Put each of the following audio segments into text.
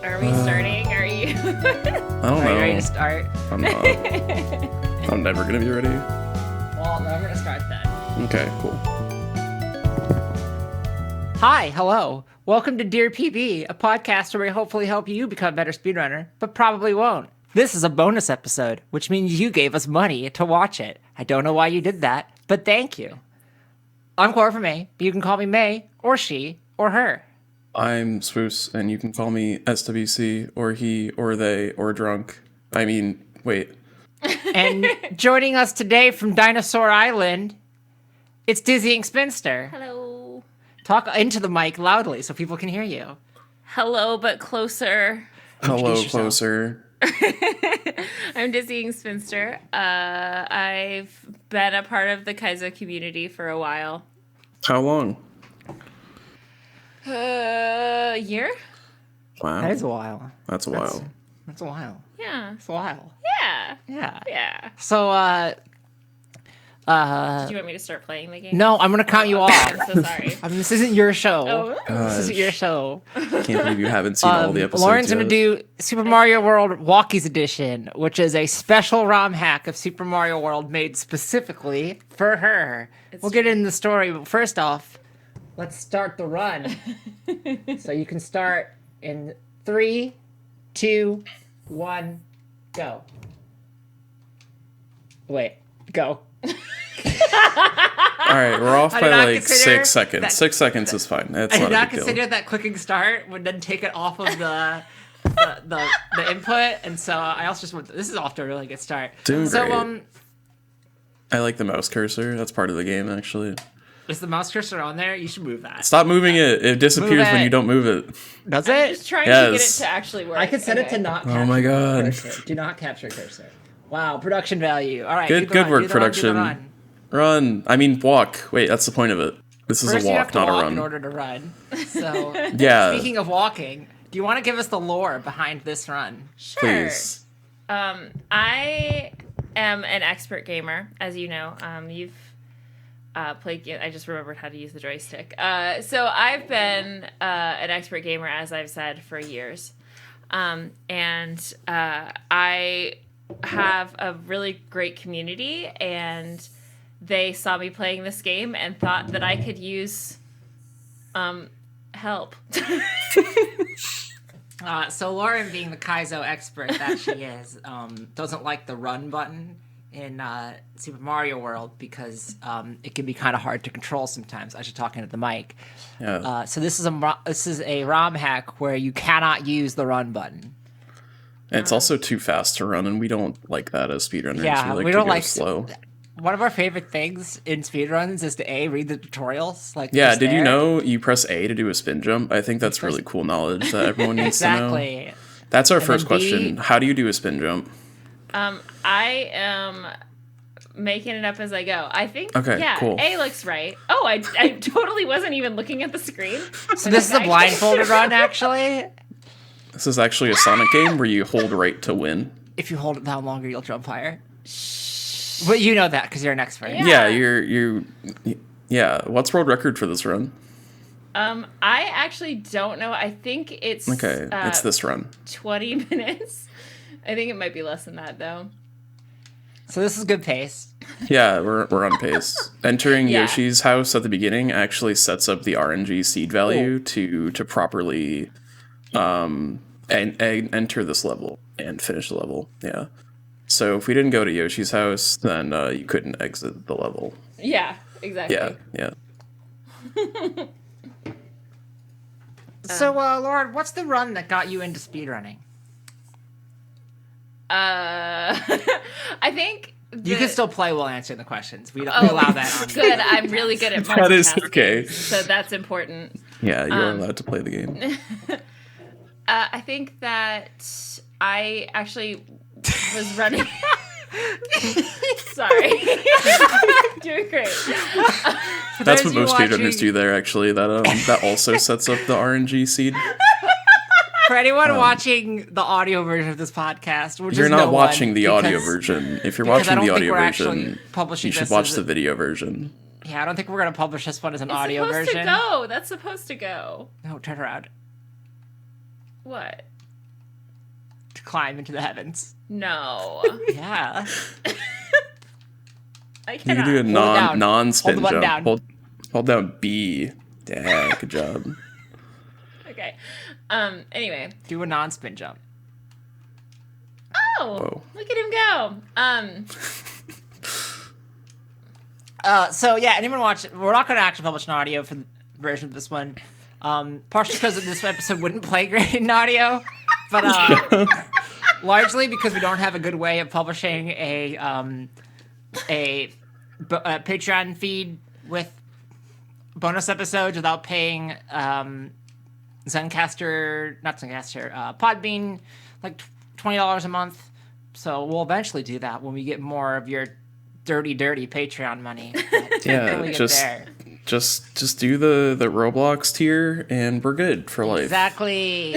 Are we starting? Are you? I don't Are know. you ready to start? I'm not. I'm never gonna be ready. Well, then I'm gonna start then. Okay, cool. Hi, hello. Welcome to Dear PB, a podcast where we hopefully help you become a better speedrunner, but probably won't. This is a bonus episode, which means you gave us money to watch it. I don't know why you did that, but thank you. I'm Cora from May, but you can call me May, or she, or her. I'm Swoos, and you can call me SWC, or he, or they, or drunk. I mean, wait. And joining us today from Dinosaur Island, it's Dizzying Spinster. Hello. Talk into the mic loudly so people can hear you. Hello, but closer. Hello, Introduce yourself. closer. I'm Dizzying Spinster. I've been a part of the Kaizo community for a while. How long? A year? Wow. That is a while. That's a while. That's a while. Yeah. It's a while. Yeah. Yeah. Yeah. So, Do you want me to start playing the game? no, I'm gonna count you off. I'm so sorry. I mean, this isn't your show. Oh. This isn't your show. Can't believe you haven't seen all the episodes Lauren's yet. gonna do Super Mario World Walkies Edition, which is a special ROM hack of Super Mario World made specifically for her. We'll get into the story, but first off, let's start the run. So you can start in 3, 2, 1, go. Wait, go. All right, we're off I by did not like consider 6 seconds. that- 6 seconds is fine. That's I did not not a big deal. consider that clicking start would then take it off of the input, and so I also just went. This is off to a really good start. Doing so great. I like the mouse cursor. That's part of the game, actually. is the mouse cursor on there? You should move that. Stop moving it. It disappears when it. you don't move it. Does I'm it? just trying to get it Yes. to actually work. I could set it to Okay. not. Oh Capture my God. Cursor. Do not capture cursor. Wow, production value. All right. Good- do the good run, work, do the run, do the production. run. Run. I mean, walk. Wait, that's the point of it. This is First, a you have walk, to not walk a in run. order to run. So, Yeah. speaking of walking, do you want to give us the lore behind this run? Sure. Please. I am an expert gamer, as you know. You've played. I just remembered how to use the joystick. So I've been an expert gamer, as I've said, for years, and I have a really great community, and they saw me playing this game and thought that I could use help. So Lauren, being the Kaizo expert that she is, doesn't like the run button in Super Mario World because it can be kind of hard to control sometimes as you're talking at the mic. Yeah. So this is a ROM hack where you cannot use the run button. And it's also too fast to run, and we don't like that as speedrunners. Yeah, we we to don't go like slow. One of our favorite things in speedruns is to read the tutorials. Like Yeah, just did you there. know you press A to do a spin jump? I think that's really cool knowledge that everyone needs to know. Exactly. That's our first then B- question. How do you do a spin jump? I am making it up as I go. I think. Okay, yeah, cool. A looks right. Oh, I totally wasn't even looking at the screen. So this is a blindfolded run, actually. This is actually a Sonic game where you hold right to win. If you hold it down longer, you'll jump higher. But you know that because you're an expert. Yeah. Yeah, what's world record for this run? I actually don't know. I think it's Okay, it's this run. 20 minutes. I think it might be less than that though. So this is good pace. Yeah, we're on pace. Entering Yeah. Yoshi's house at the beginning actually sets up the RNG seed value to properly and enter this level and finish the level. Yeah. So if we didn't go to Yoshi's house, then you couldn't exit the level. Yeah, exactly. Yeah. So, Lauren, what's the run that got you into speedrunning? I think You can still play while answering the questions. We don't Oh, allow that on. good. I'm really good at That is multitasking, okay. So that's important. Yeah, you're allowed to play the game. I think that I actually was running. Sorry. Doing great. That's those what of you most speedrunners watching- do there, actually. That also sets up the RNG seed. For anyone watching the audio version of this podcast, which You're is not no watching one, the audio because- version. If you're because I watching don't the think audio we're actually version, publishing you should this watch as the a- video version. Yeah, I don't think we're gonna publish this one as an audio supposed version. to go. That's supposed to go. No, turn around. What? climb into the heavens. No. Yeah. I You cannot. can do a down. non-spin Hold the button jump. down. Hold down B. Yeah, good job. Okay. Anyway. Do a non-spin jump. Oh, Whoa. look at him go. So yeah, anyone watch? We're not going to actually publish an audio for the version of this one, partially because this episode wouldn't play great in audio, but largely because we don't have a good way of publishing a Patreon feed with bonus episodes without paying Podbean like $20 a month. So we'll eventually do that when we get more of your dirty Patreon money. But Yeah, when we get just there. just do the Roblox tier, and we're good for life. Exactly.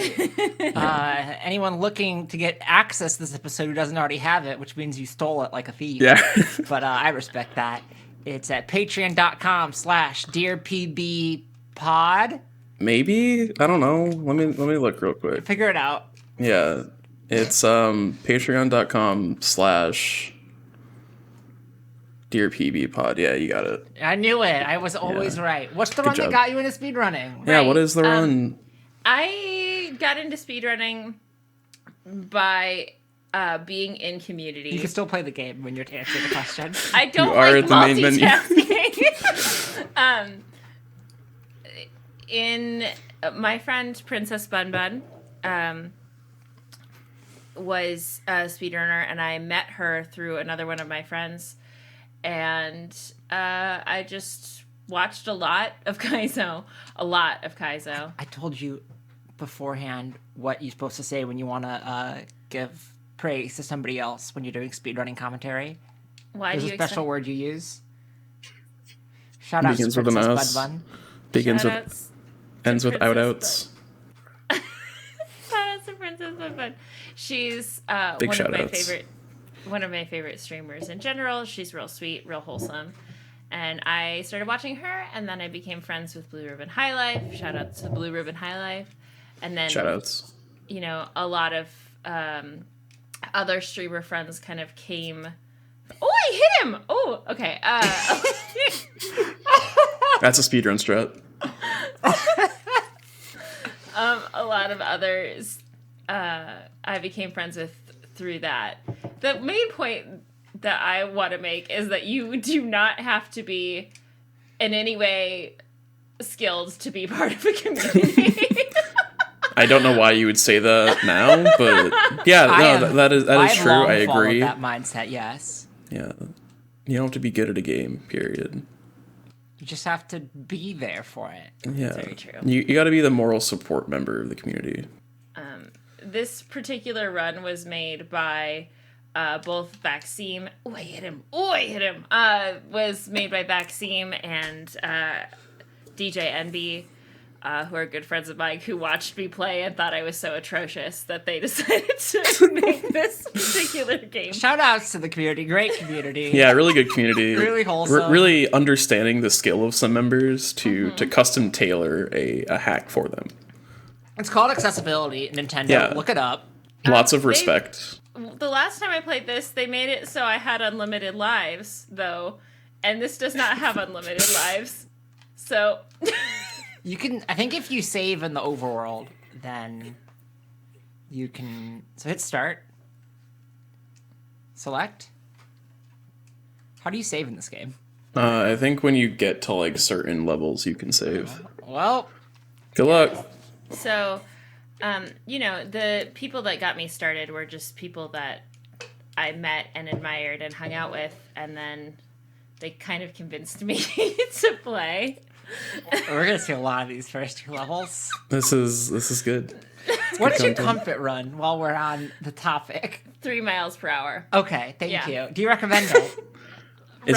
Anyone looking to get access to this episode who doesn't already have it, which means you stole it like a thief. Yeah. But I respect that. It's at patreon.com/dearpbpod. Maybe, I don't know. Let me look real quick. Figure it out. Yeah, it's patreon.com/dearpbpod. Yeah, you got it. I knew it. I was always right. What's the run that job. got you into speedrunning? Yeah, Right. what is the run? I got into speedrunning by being in community. You can still play the game when you're answering the question. I don't You are like at the main menu. multitasking. In my friend Princess Bun Bun was a speedrunner, and I met her through another one of my friends, and I just watched a lot of Kaizo. I told you beforehand what you're supposed to say when you want to give praise to somebody else when you're doing speedrunning commentary. Why There's do a you special word you use. Shout out to Begins with an Princess S. Bud Bun. Begins with, Shoutouts ends to with out Princess outs. Shoutouts to Princess Bun Bun. She's Big one of my shoutouts. favorite streamers in general. She's real sweet, real wholesome. And I started watching her, and then I became friends with Blue Ribbon High Life. Shout out to Blue Ribbon High Life. And then, Shoutouts. you know, a lot of other streamer friends kind of came. Oh, I hit him! Oh, okay. That's a speedrun strat. A lot of others I became friends with through that. The main point that I want to make is that you do not have to be in any way skilled to be part of a community. I don't know why you would say that now, but yeah, that is true. I agree. That mindset, yes. Yeah, you don't have to be good at a game. Period. You just have to be there for it. Yeah, Very true. You got to be the moral support member of the community. This particular run was made by both Baxim. Oh, I hit him. Was made by Baxim and DJ NB, who are good friends of mine, who watched me play and thought I was so atrocious that they decided to make this particular game. Shout outs to the community. Great community. Yeah, really good community. Really wholesome. Really understanding the skill of some members to custom tailor a hack for them. It's called accessibility, Nintendo. Yeah. Look it up. Lots of they- respect. The last time I played this, they made it so I had unlimited lives, though, and this does not have unlimited lives. So, You can, I think if you save in the overworld, then you can, so hit start. Select. How do you save in this game? I think when you get to like certain levels, you can save. Well, Good luck. so, you know, the people that got me started were just people that I met and admired and hung out with, and then they kind of convinced me to play. we're going to see a lot of these first two levels. This is good. What is your content. comfort run while we're on the topic? 3 miles per hour. Okay, thank Yeah. you. Do you recommend it?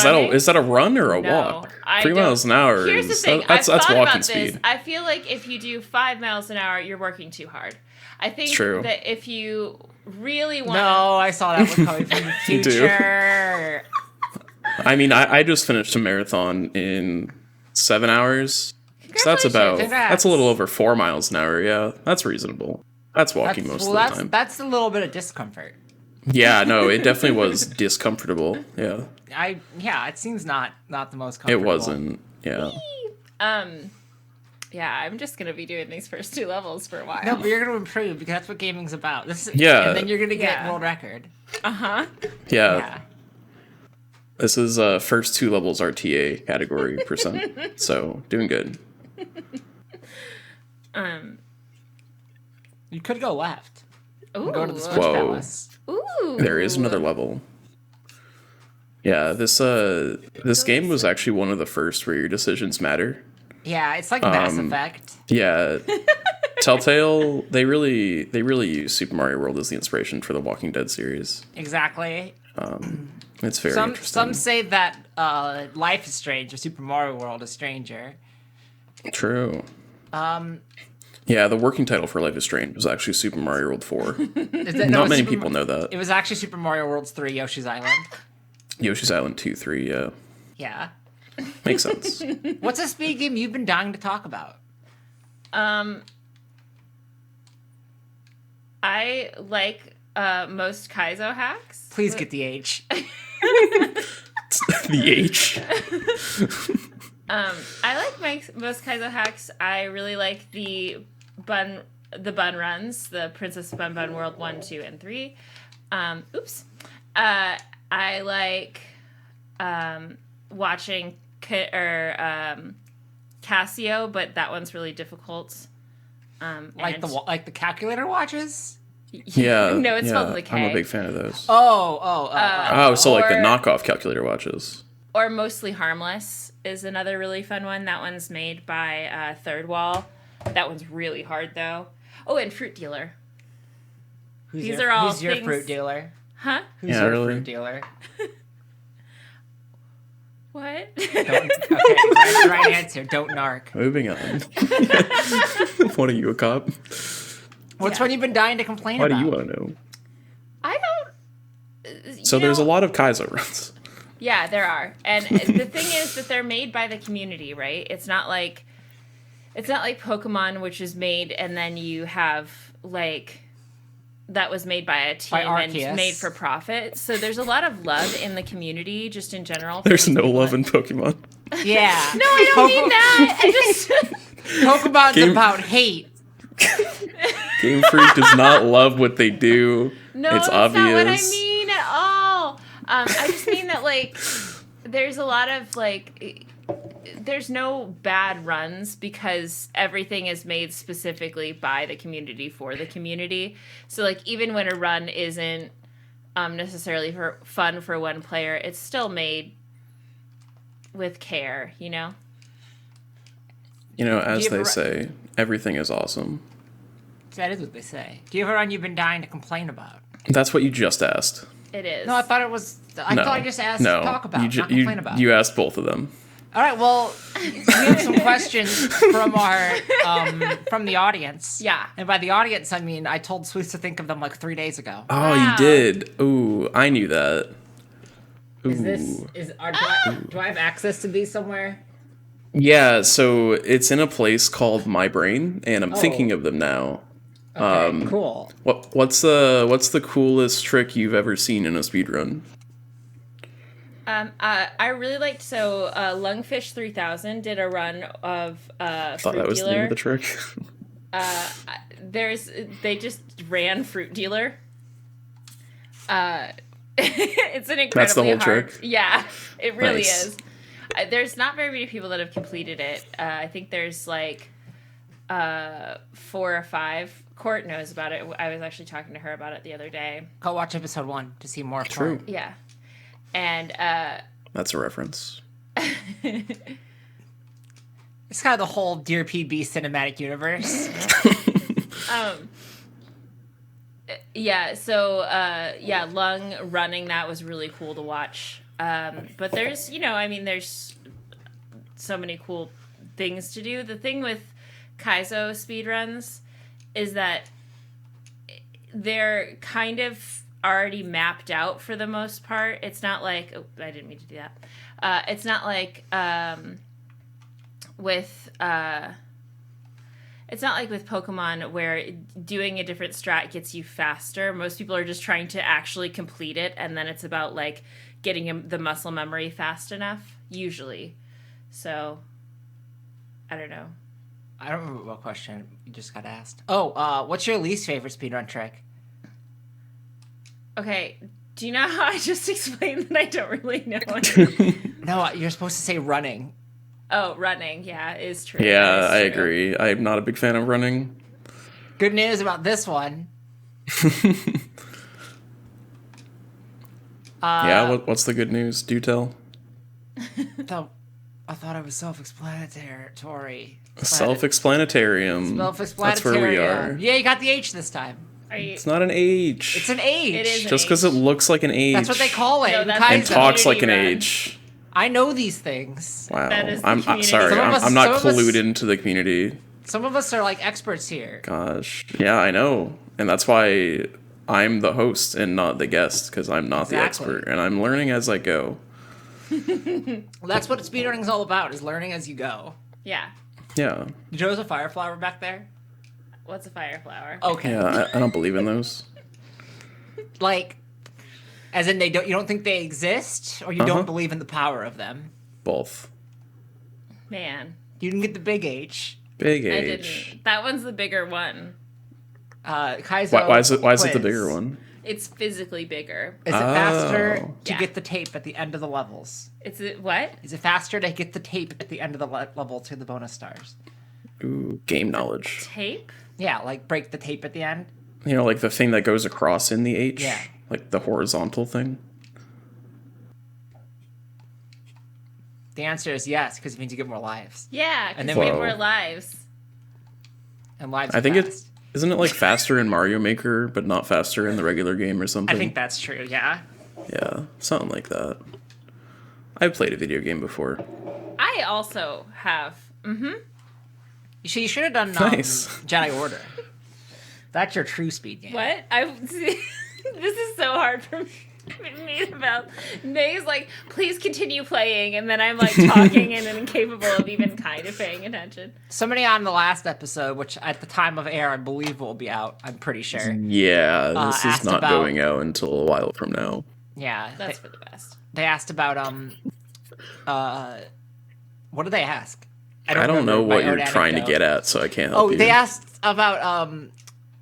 Running? Is that a run or a No, walk? I 3 don't- miles an hour. Here's the is- thing. That's I've thought walking about this. speed. I feel like if you do 5 miles an hour, you're working too hard. I think True. that if you really want No, I saw that one coming from the You do. future. I mean, I just finished a marathon in 7 hours. So that's Congratulations. that's a little over 4 miles an hour. Yeah, that's reasonable. That's walking most of the time. That's a little bit of discomfort. Yeah, no, it definitely was discomfortable. Yeah. It seems not the most comfortable. It wasn't. Yeah. Yeah, I'm just gonna be doing these first 2 levels for a while. No, but you're gonna improve because that's what gaming's about. Yeah. And then you're gonna get Yeah. world record. Uh-huh. Yeah. This is first 2 levels RTA category %. So doing good. You could go left. Ooh. Go to the Switch Whoa. Palace. Ooh. There is another level. Yeah, this game was actually one of the first where your decisions matter. Yeah, it's like Mass Effect. Yeah. Telltale, they really use Super Mario World as the inspiration for the Walking Dead series. Exactly. It's very Some interesting. say that Life is Strange or Super Mario World is stranger. True. Yeah, the working title for Life is Strange was actually Super Mario World 4. Not many people know that. It was actually Super Mario World's 3, Yoshi's Island. Yoshi's Island 2, 3, yeah. Yeah. Makes sense. What's a speed game you've been dying to talk about? I like most Kaizo hacks. Please get the H. The H. I like most Kaizo hacks. I really like the bun runs, the Princess Bun Bun World 1, 2, and 3. I like watching Casio, but that one's really difficult. Like the calculator watches? Yeah. No, it's yeah, spelled with a K. I'm a big fan of those. So like the or- knockoff calculator watches. Or Mostly Harmless is another really fun one. That one's made by Third Wall. That one's really hard, though. Oh, and Fruit Dealer. Who's These are all Who's your things- fruit dealer? Huh? Who's Yeah, your really? fruit dealer? What? Okay, right answer. Don't narc. Moving on. What are you, a cop? What's one you've been dying to complain Why about? do you want to know? I don't... So you there's a know- lot of Kaizo runs. Yeah, there are. And the thing is that they're made by the community, right? It's not like Pokemon, which is made and then you have like that was made by a team and Arceus. made for profit. So there's a lot of love in the community just in general. There's no love in Pokemon. Yeah. No, I don't mean that. I just Pokemon's Game- about hate. Game Freak does not love what they do. No, it's that's obvious. not what I mean at all. I just mean that like there's a lot of like there's no bad runs because everything is made specifically by the community for the community. So like even when a run isn't necessarily for fun for one player, it's still made with care, you know? You know, as you they ever- say, everything is awesome. That is what they say. Do you have a run you've been dying to complain about? That's what you just asked. It is. No, I thought it was. I No. thought I just asked no. to talk about, you not complain about. You asked both of them. All right. Well, we have some questions from our from the audience. Yeah. And by the audience, I mean I told Swiss to think of them like 3 days ago. Oh, Wow. you did. Ooh, I knew that. Ooh. Do I have access to these somewhere? Yeah, so it's in a place called My Brain, and I'm thinking of them now. Okay, cool. What's the coolest trick you've ever seen in a speedrun? I really liked Lungfish 3000 did a run of Thought Fruit that was the name Dealer. of the trick. They just ran Fruit Dealer. It's an incredibly That's the whole hard. trick? Yeah, it really Nice. is. There's not very many people that have completed it. I think there's like 4 or 5. Court knows about it. I was actually talking to her about it the other day. Go watch episode 1 to see more. True. Part. Yeah, and That's a reference. It's kind of the whole Dear PB cinematic universe. Lung running, that was really cool to watch. But there's there's so many cool things to do. The thing with Kaizo speedruns is that they're kind of already mapped out for the most part. It's not like, oh, I didn't mean to do that. It's not like with Pokemon where doing a different strat gets you faster. Most people are just trying to actually complete it, and then it's about like getting the muscle memory fast enough, usually. So, I don't know. I don't remember what question you just got asked. Oh, what's your least favorite speedrun trick? Okay, do you know how I just explained that I don't really know? No, you're supposed to say running. Oh, running, yeah, is true. Yeah, That I is true. agree. I'm not a big fan of running. Good news about this one. Yeah, what's the good news? Do tell. I thought it was self-explanatory. Self-explanatarium. That's where we are. Yeah, you got the H this time. It's not an H. It's an H. It is an Just because it looks like an H. That's what they call it. No, in that's and Kaizen. talks like an Community run. H. I know these things. Wow. That is the I'm community. sorry. Some of us- I'm not some of us- clued into the community. Some of us are like experts here. Gosh. Yeah, I know. And that's why I'm the host and not the guest, because I'm not the Exactly. expert. And I'm learning as I go. Well, that's what speedrunning is all about, is learning as you go. Yeah. Yeah. Joe's a fire flower back there? What's a fire flower? Okay. Yeah, I don't believe in those. Like, as in you don't think they exist, or you don't believe in the power of them? Both. Man, You didn't get the big H. Big I H. didn't. That one's the bigger one. Kaizo Why is it the quiz. bigger one? It's physically bigger. Is it faster Oh. to Yeah. get the tape at the end of the levels? What? Is it faster to get the tape at the end of the level to the bonus stars? Ooh, game knowledge. Tape? Yeah, like break the tape at the end. You know, like the thing that goes across in the H? Yeah. Like the horizontal thing? The answer is yes, because it means you get more lives. Yeah, And because then we we- have more lives. And lives I are think fast. isn't it like faster in Mario Maker, but not faster in the regular game or something? I think that's true, yeah. Yeah, something like that. I've played a video game before. I also have. You should have done Nice. Jedi Order. That's your true speed game. What? This is so hard for me about. May's like, please continue playing, and then I'm like talking and incapable of even kind of paying attention. Somebody on the last episode, which at the time of air I believe will be out, I'm pretty sure. Yeah, this asked is not about- going out until a while from now. Yeah. That's for the best. They asked about what did they ask? I don't remember know my what you're own trying to anecdote. get at, so I can't help Oh, you. they asked about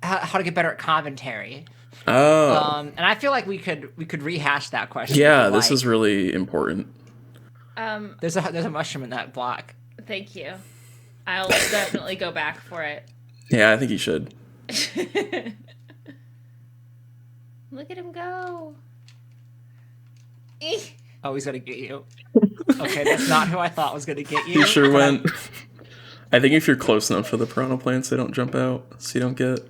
how to get better at commentary. Oh, And I feel like we could rehash that question. if yeah, you this like. is really important. There's a mushroom in that block. Thank you. I'll definitely go back for it. Yeah, I think you should. Look at him go. Oh, he's gonna get you. Okay, that's not who I thought was gonna get you. You sure but went. I think if you're close enough to the piranha plants, they don't jump out, so you don't get.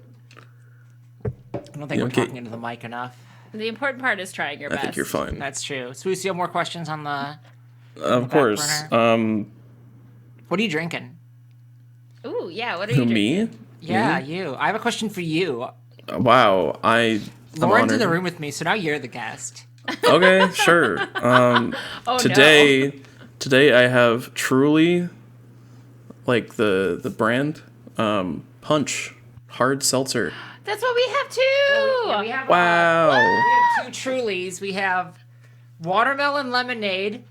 I don't think we're okay. talking into the mic enough. The important part is trying your I best. think you're fine. That's true. So we still have more questions on the. Of course. What are you drinking? Ooh, yeah. What are Who you drinking? me? Yeah, you. I have a question for you. Wow, I'm Lauren's in honored. the room with me, so now you're the guest. Okay, sure. Oh Today I have Truly, like the brand, Punch hard seltzer. no. That's what we have too. Yeah, we have, Wow. we have two Trulies. We have watermelon lemonade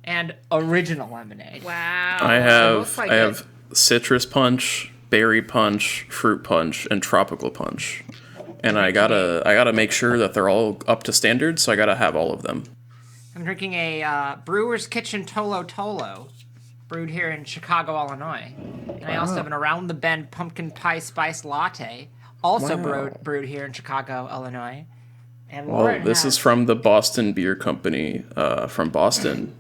and original lemonade. Wow. I looks like have citrus punch, berry punch, fruit punch, and tropical punch. And I gotta make sure that they're all up to standard, so I gotta have all of them. I'm drinking a Brewer's Kitchen Tolo Tolo, brewed here in Chicago, Illinois. And I also have an Around the Bend Pumpkin Pie Spice Latte, also Wow. brewed here in Chicago, Illinois. And Well, Lauren this has- is from the Boston Beer Company, from Boston,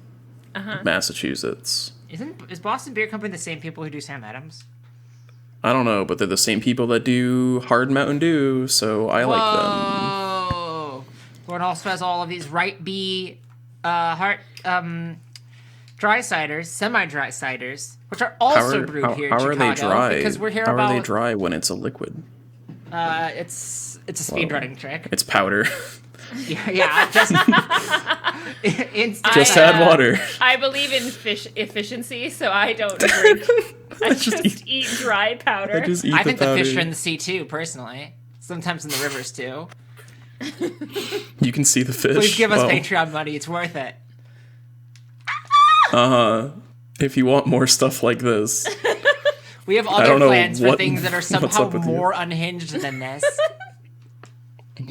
Massachusetts. Is Boston Beer Company the same people who do Sam Adams? I don't know, but they're the same people that do Hard Mountain Dew, so I like them. Whoa! Lauren also has all of these Right B dry ciders, semi-dry ciders, which are also brewed here in how Chicago. are they dry? Because we're here how about are they dry when it's a liquid? it's a speedrunning trick. It's powder. Yeah, just Just add water. I believe in efficiency, so I don't drink I just eat dry powder. I just eat I the think the powder. fish are in the sea too, personally. Sometimes in the rivers too. You can see the fish. Please give us Well, Patreon money. It's worth it. if you want more stuff like this, We have don't other know plans for what- things that are what's somehow up with you. more unhinged than this.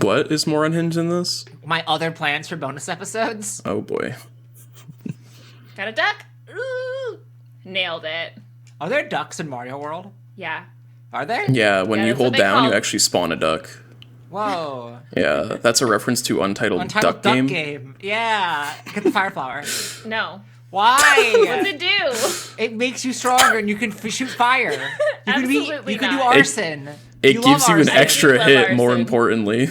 what is more unhinged in this? My other plans for bonus episodes. Oh boy. Got a duck. Ooh. Nailed it. Are there ducks in Mario World? Yeah. Are there? Yeah, when Yeah, you that's what hold they down, you call- actually spawn a duck. Whoa. Yeah, that's a reference to Untitled, Untitled Duck Game. Yeah. Get the fire flower. No. Why? What's it do? It makes you stronger and you can shoot fire. You can Absolutely you can do not. arson. It love gives you an arson. extra love hit, more arson. importantly.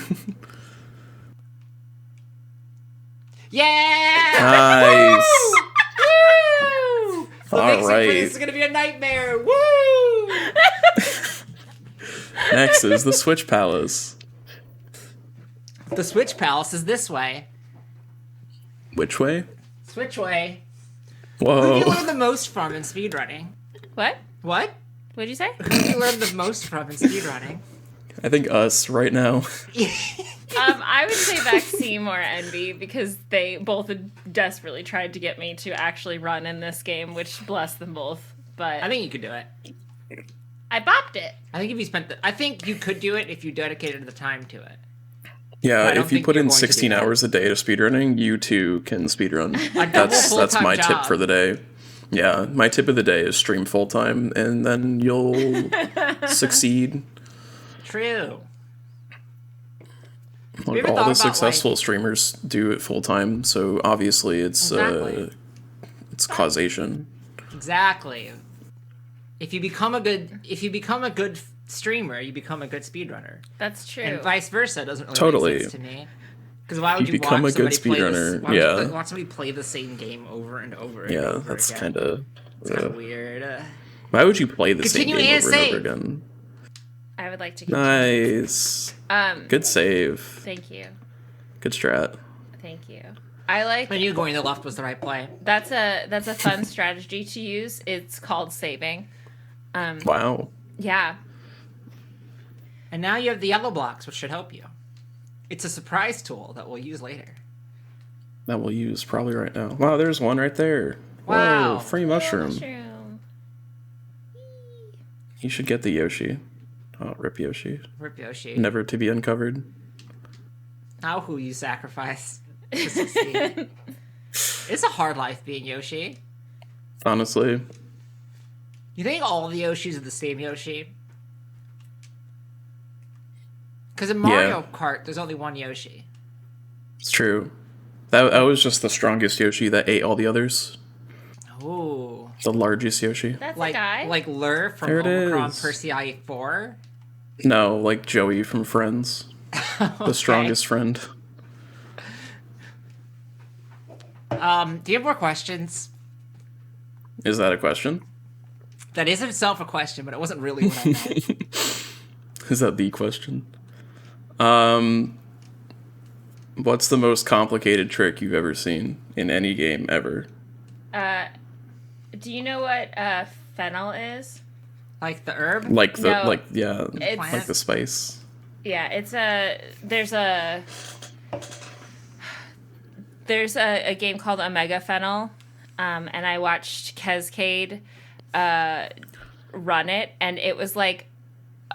Yeah! Nice. Woo! The All mixing for right. this is gonna be a nightmare. Woo! Next is the Switch Palace. The Switch Palace is this way. Which way? Switch way. Who do you Whoa. learn the most from in speedrunning? What? What? What'd you say? Who do you learn the most from in speedrunning? I think us right now. I would say Maxime or Envy because they both desperately tried to get me to actually run in this game, which bless them both. But I think you could do it. I bopped it. I think if you spent I think you could do it if you dedicated the time to it. Yeah, I don't if you think put you're in going to do 16 that. hours a day to speedrunning, you too can speedrun. double That's full-time my job. tip for the day. Yeah, my tip of the day is stream full time, and then you'll succeed. True. Like, ever all thought the about, successful streamers do it full time, so obviously Exactly. it's causation. Exactly. If you become a good streamer, you become a good speedrunner. That's true. And vice versa doesn't really Totally. make sense to me. Because why would You you become watch a good somebody play speedrunner, why would yeah. you watch somebody play the same game over and over and Yeah, over that's again? kind of. It's kind of weird. Why would you play the same Continue game and over and save. over again? I would like to continue. Nice. Good. Good save. Thank you. Good strat. Thank you. I like I knew going to the left was the right play. that's a fun strategy to use. It's called saving. Wow. Yeah. And now you have the yellow blocks, which should help you. It's a surprise tool that we'll use later. That we'll use probably right now. Wow, there's one right there. Wow. Whoa, free mushroom. Mushroom. You should get the Yoshi. Oh, rip Yoshi. Rip Yoshi. Never to be uncovered. Now who you sacrifice to succeed. It's a hard life being Yoshi. Honestly. You think all the Yoshis are the same Yoshi? Because in Mario Kart, there's only one Yoshi. It's true. That was just the strongest Yoshi that ate all the others. Ooh. The largest Yoshi. That's Like a guy. like Lur from There it Omicron is. Persei 4. No, like Joey from Friends. The strongest friend. Do you have more questions? Is that a question? That is itself a question, but it wasn't really what I meant. Is that the question? What's the most complicated trick you've ever seen in any game ever? Do you know what fennel is? Like the herb? Like the No. It's- like the spice. Yeah, there's a game called Omega Fennel, and I watched Kezcade run it, and it was like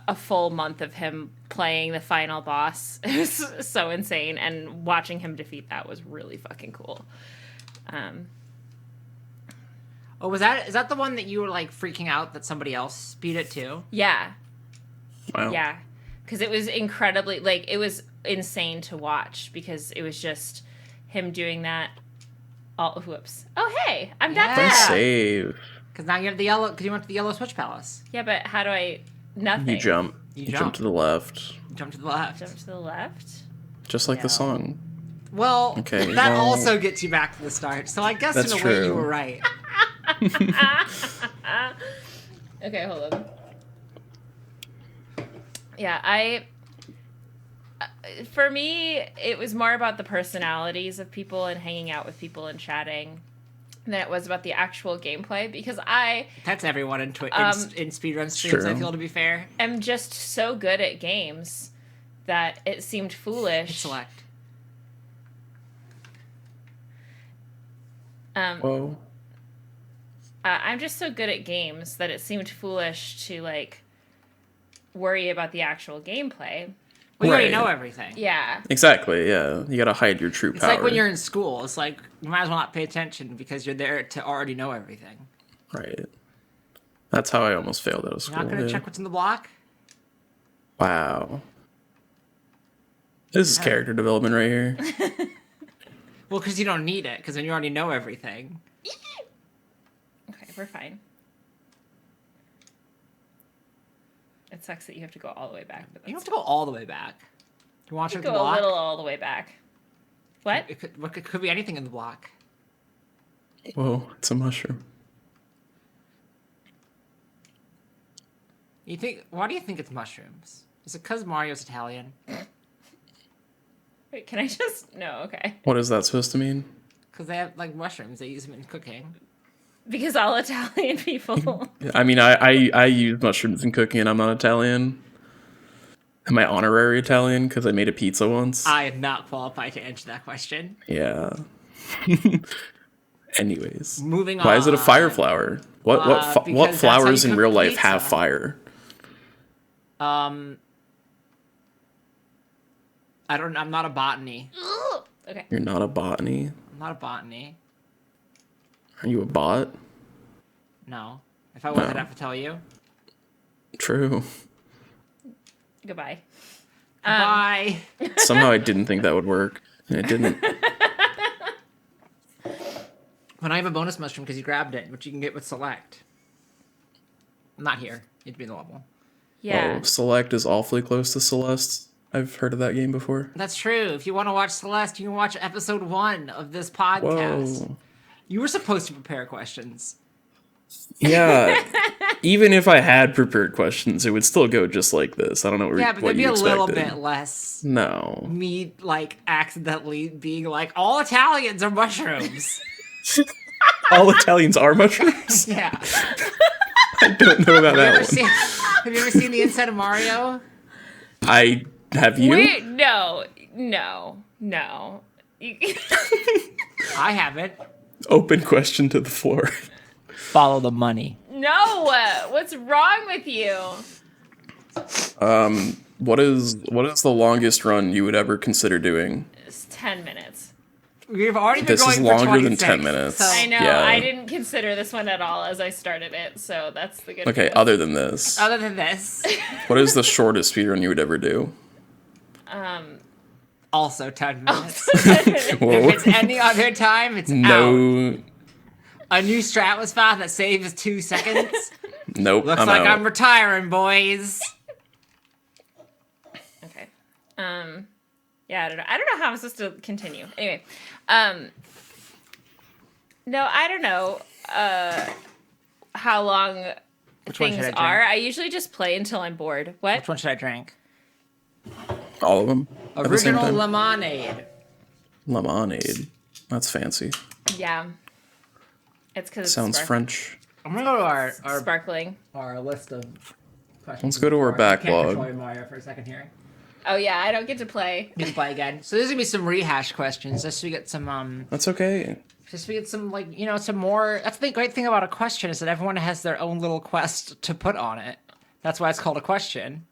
a full month of him playing the final boss. It was so insane, and watching him defeat that was really fucking cool. Oh, is that the one that you were like freaking out that somebody else beat it too? Yeah, Wow. yeah, because it was incredibly, like, it was insane to watch because it was just him doing that. Oh, whoops. Oh, hey, I'm back. Yeah. Nice save. Because now you have the yellow. Because you went to the yellow Switch Palace. Yeah, but how do I? Nothing. You jump. You You jump. jump to the left. You jump to the left. Jump to the left. Just like Yeah. the song. Well, Okay, that well- also gets you back to the start. So I guess That's in a way you true. were right. Okay, hold on. Yeah, for me, it was more about the personalities of people and hanging out with people and chatting than it was about the actual gameplay, because That's everyone in speedrun streams, I feel, to be fair. am just so good at games that it seemed foolish. Select. Whoa. I'm just so good at games that it seemed foolish to, like, worry about the actual gameplay. We already Right. know everything. Yeah. Exactly, yeah. You gotta hide your true It's power. like when you're in school. It's like, you might as well not pay attention because you're there to already know everything. Right. That's how I almost failed out of You're school. not going to yeah. check what's in the block? Wow. This is character development right here. Well, because you don't need it, because then you already know everything. Okay, we're fine. It sucks that you have to go all the way back. But You don't have to go all the way back. You want to check the go block? a little all the way back. What? It could be anything in the block. Whoa, it's a mushroom. Why do you think it's mushrooms? Is it because Mario's Italian? Wait, can I just... No, okay. What is that supposed to mean? Because they have, like, mushrooms. They use them in cooking. Because all Italian people... I mean, I use mushrooms in cooking and I'm not Italian. Am I honorary Italian because I made a pizza once? I am not qualified to answer that question. Yeah. Anyways. Moving on. Why is it a fire flower? What because that's how flowers you in cook real life pizza. have fire? I'm not a botany. Okay. You're not a botany? I'm not a botany. Are you a bot? No. If I was, I'd No. have to tell you. True. Goodbye. Bye. Somehow I didn't think that would work. And it didn't. When I have a bonus mushroom because you grabbed it, which you can get with select. Not here. It'd be in the level. Yeah. Oh, Select is awfully close to Celeste. I've heard of that game before. That's true. If you want to watch Celeste, you can watch episode 1 of this podcast. Whoa. You were supposed to prepare questions. Yeah. Even if I had prepared questions, it would still go just like this. I don't know Yeah, but what there'd be you a little expected. bit less No. me, like, accidentally being like, all Italians are mushrooms. All Italians are mushrooms? Yeah. I don't know about that one. Have you ever seen the inside of Mario? Have you? Wait, no. I haven't. Open question to the floor. Follow the money. No! What's wrong with you? What is the longest run you would ever consider doing? It's 10 minutes. We've already been This going is for longer than 26, 10 minutes. So I know, Yeah. I didn't consider this one at all as I started it, so that's the good Okay, news. other than this, other than this, what is the shortest speedrun you would ever do? also 10 minutes. Whoa. If it's any other time, it's out. No. A new strat was found that saves 2 seconds. Nope. Looks I'm like out. I'm retiring, boys. Okay. Yeah, I don't know how I'm supposed to continue. Anyway, no, I don't know how long Which one things should I are. drink? I usually just play until I'm bored. What? Which one should I drink? All of them. At the same Original time? lemonade. Lemonade. That's fancy. Yeah. It's because it's Sounds French. I'm gonna go to our sparkling. list of questions. Let's go to our I can't backlog. control you, Mario, for a second here. Oh yeah, I don't get to play. You can play again. So there's gonna be some rehash questions, just so we get some That's okay. just so we get some, like, you know, some more. That's the great thing about a question, is that everyone has their own little quest to put on it. That's why it's called a question.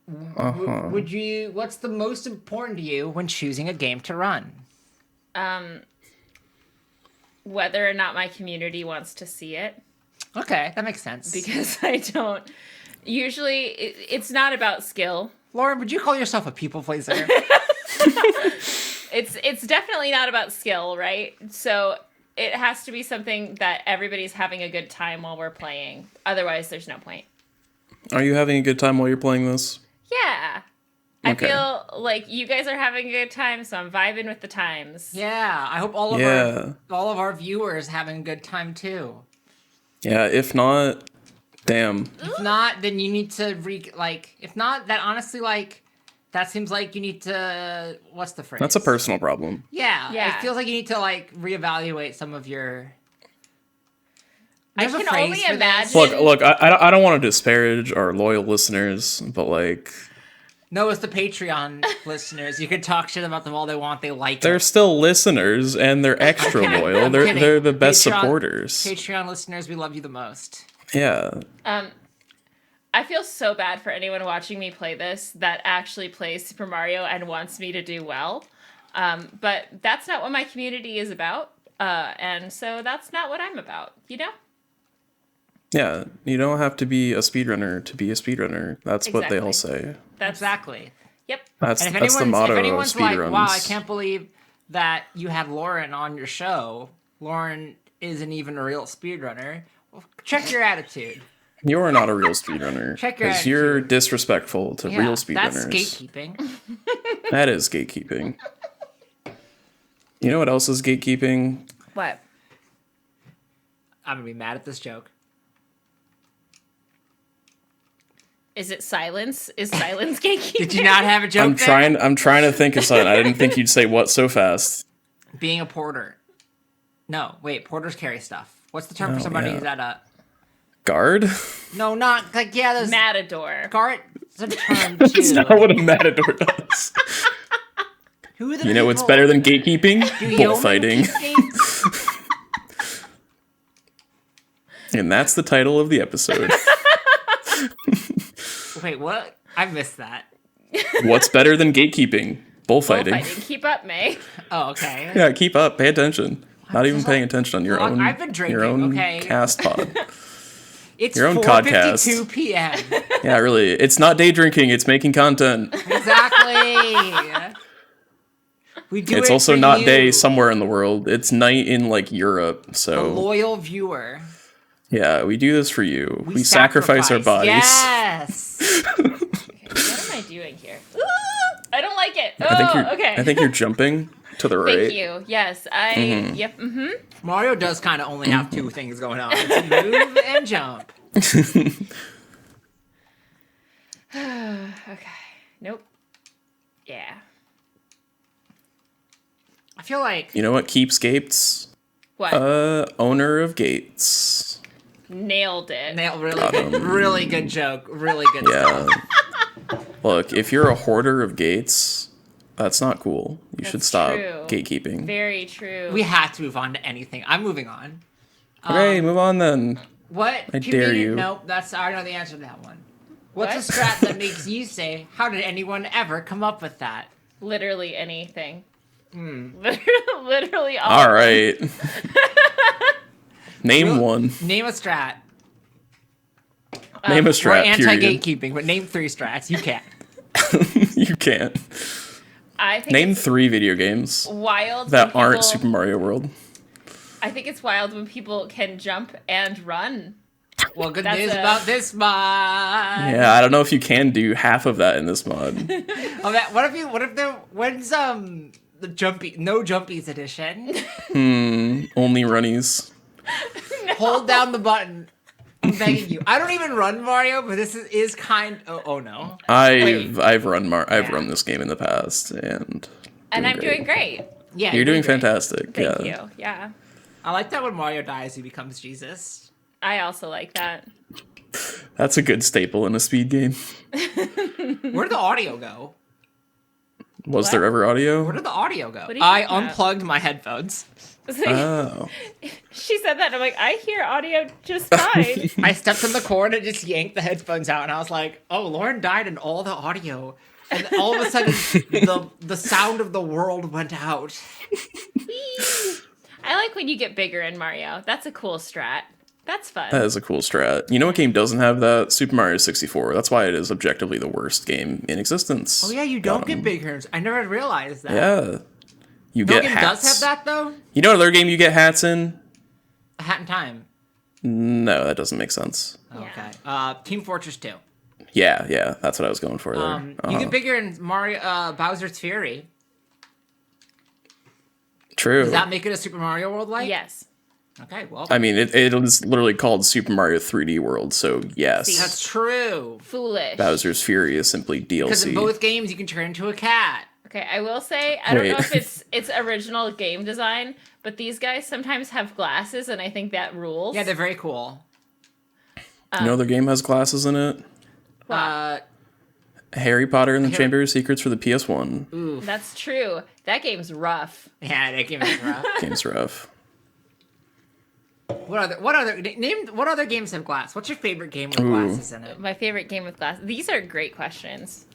Would you? What's the most important to you when choosing a game to run? Whether or not my community wants to see it, Okay, that makes sense. because I don't. Usually, it's not about skill. Lauren, would you call yourself a people pleaser? It's definitely not about skill, right? So it has to be something that everybody's having a good time while we're playing. Otherwise, there's no point. Are you having a good time while you're playing this? Yeah. I Okay. feel like you guys are having a good time, so I'm vibing with the times. Yeah, I hope all of our viewers having a good time too. Yeah, if not, damn. If not, then you need to if not, that honestly, like, That seems like you need to. What's the phrase? That's a personal problem. Yeah. Yeah. It feels like you need to like reevaluate some of your. I There's a can phrase only for this. imagine. Look, I don't want to disparage our loyal listeners, but like, No, it's the Patreon listeners. You can talk shit about them all they want. They like they're it. still listeners and they're extra loyal. I'm They're kidding. they're the best Patreon- supporters. Patreon listeners, we love you the most. Yeah. I feel so bad for anyone watching me play this that actually plays Super Mario and wants me to do well. But that's not what my community is about. And so that's not what I'm about, you know? Yeah, you don't have to be a speedrunner to be a speedrunner. That's what they all Exactly. say. That's Exactly. Yep. That's And the motto if of anyone's like, speedruns. wow, I can't believe that you had Lauren on your show. Lauren isn't even a real speedrunner. Well, check your attitude. You're not a real speedrunner. Check your because you're disrespectful to Yeah, real that's speedrunners. gatekeeping. That is gatekeeping. You know what else is gatekeeping? What? I'm gonna be mad at this joke. Is it silence? Is silence gatekeeping? Did you not have a joke? I'm trying to think of something. I didn't think you'd say what so fast. Being a porter. No, wait. Porters carry stuff. What's the term for Oh, somebody yeah. who's at a? Guard? No, not like there's Matador. guard. It's a term That's too. not what a matador does. Who are the You know what's people- better than gatekeeping? Do yeomen Bullfighting. keep gates? And that's the title of the episode. Wait, what? I missed that. What's better than gatekeeping? Bullfighting. Bullfighting. Keep up, May. Oh, okay. Yeah, keep up. Pay attention. Not even paying attention on your Look, own. I've been drinking, your own okay? cast pod. It's Your own 4:52 p.m. Yeah, really. It's not day drinking. It's making content. Exactly. We do It's it also for not you, day somewhere in the world. It's night in like Europe. a So loyal viewer. yeah, we do this for you. We sacrifice our bodies. Yes. Okay, what am I doing here? Ooh, I don't like it. Oh, I think you're. okay. I think you're jumping to the right. Thank you. Yes, I. Yep. Mm-hmm. Mario does kind of only have two things going on: it's move and jump. Okay. Nope. Yeah. I feel like You know what keeps gates? What? Owner of gates. Nailed it. really good joke. Really good. Yeah. Look, if you're a hoarder of gates, that's not cool. You should That's stop true. gatekeeping. Very true. We have to move on to anything. I'm moving on. Okay, move on then. What? I dare you. Nope. I know the answer to that one. What's What? a strat that makes you say, "How did anyone ever come up with that?" Literally anything. Literally all. All right. Name one. Name a strat. Name a We're strat. Period. anti-gatekeeping, but name 3 strats. You can. You can't. I think Name it's 3 video games wild that when aren't people- Super Mario World. I think it's wild when people can jump and run. Well, good That's news a- about this mod. Yeah, I don't know if you can do half of that in this mod. Oh, when's the no jumpies edition? Only runnies. Hold down the button. I'm begging you. I don't even run Mario, but this is kind. Oh no. I've run Yeah. run this game in the past and I'm doing great. Yeah, You're doing great. fantastic. Thank yeah. you. Yeah. I like that when Mario dies, he becomes Jesus. I also like that. That's a good staple in a speed game. Where did the audio go? Was What? there ever audio? Where did the audio go? What are you I talking about? unplugged my headphones. Oh. She said that, and I'm like, I hear audio just fine. I stepped in the corner and just yanked the headphones out, and I was like, "Oh, Lauren died, and all the audio." And all of a sudden, the sound of the world went out. I like when you get bigger in Mario. That's a cool strat. That's fun. That is a cool strat. You know what game doesn't have that? Super Mario 64. That's why it is objectively the worst game in existence. Oh yeah, you don't Got get 'em. bigger. I never realized that. Yeah. You No get game hats. does have that though. You know another game you get hats in? A Hat in Time. No, that doesn't make sense. Okay. Team Fortress 2. Yeah, that's what I was going for there. You get bigger in Mario Bowser's Fury. True. Does that make it a Super Mario World like? Yes. Okay, well, I mean, it is literally called Super Mario 3D World, so yes. that's true. Foolish. Bowser's Fury is simply Because in DLC. both games, you can turn into a cat. Okay, I will say I don't know Wait. if it's original game design, but these guys sometimes have glasses, and I think that rules. Yeah, they're very cool. You know the game has glasses in it? Harry Potter and the Chamber of Secrets for the PS1. That's true. That game's rough. Yeah, that game is rough. Game's rough. What other games have glass? What's your favorite game with glasses in it? My favorite game with glasses. These are great questions.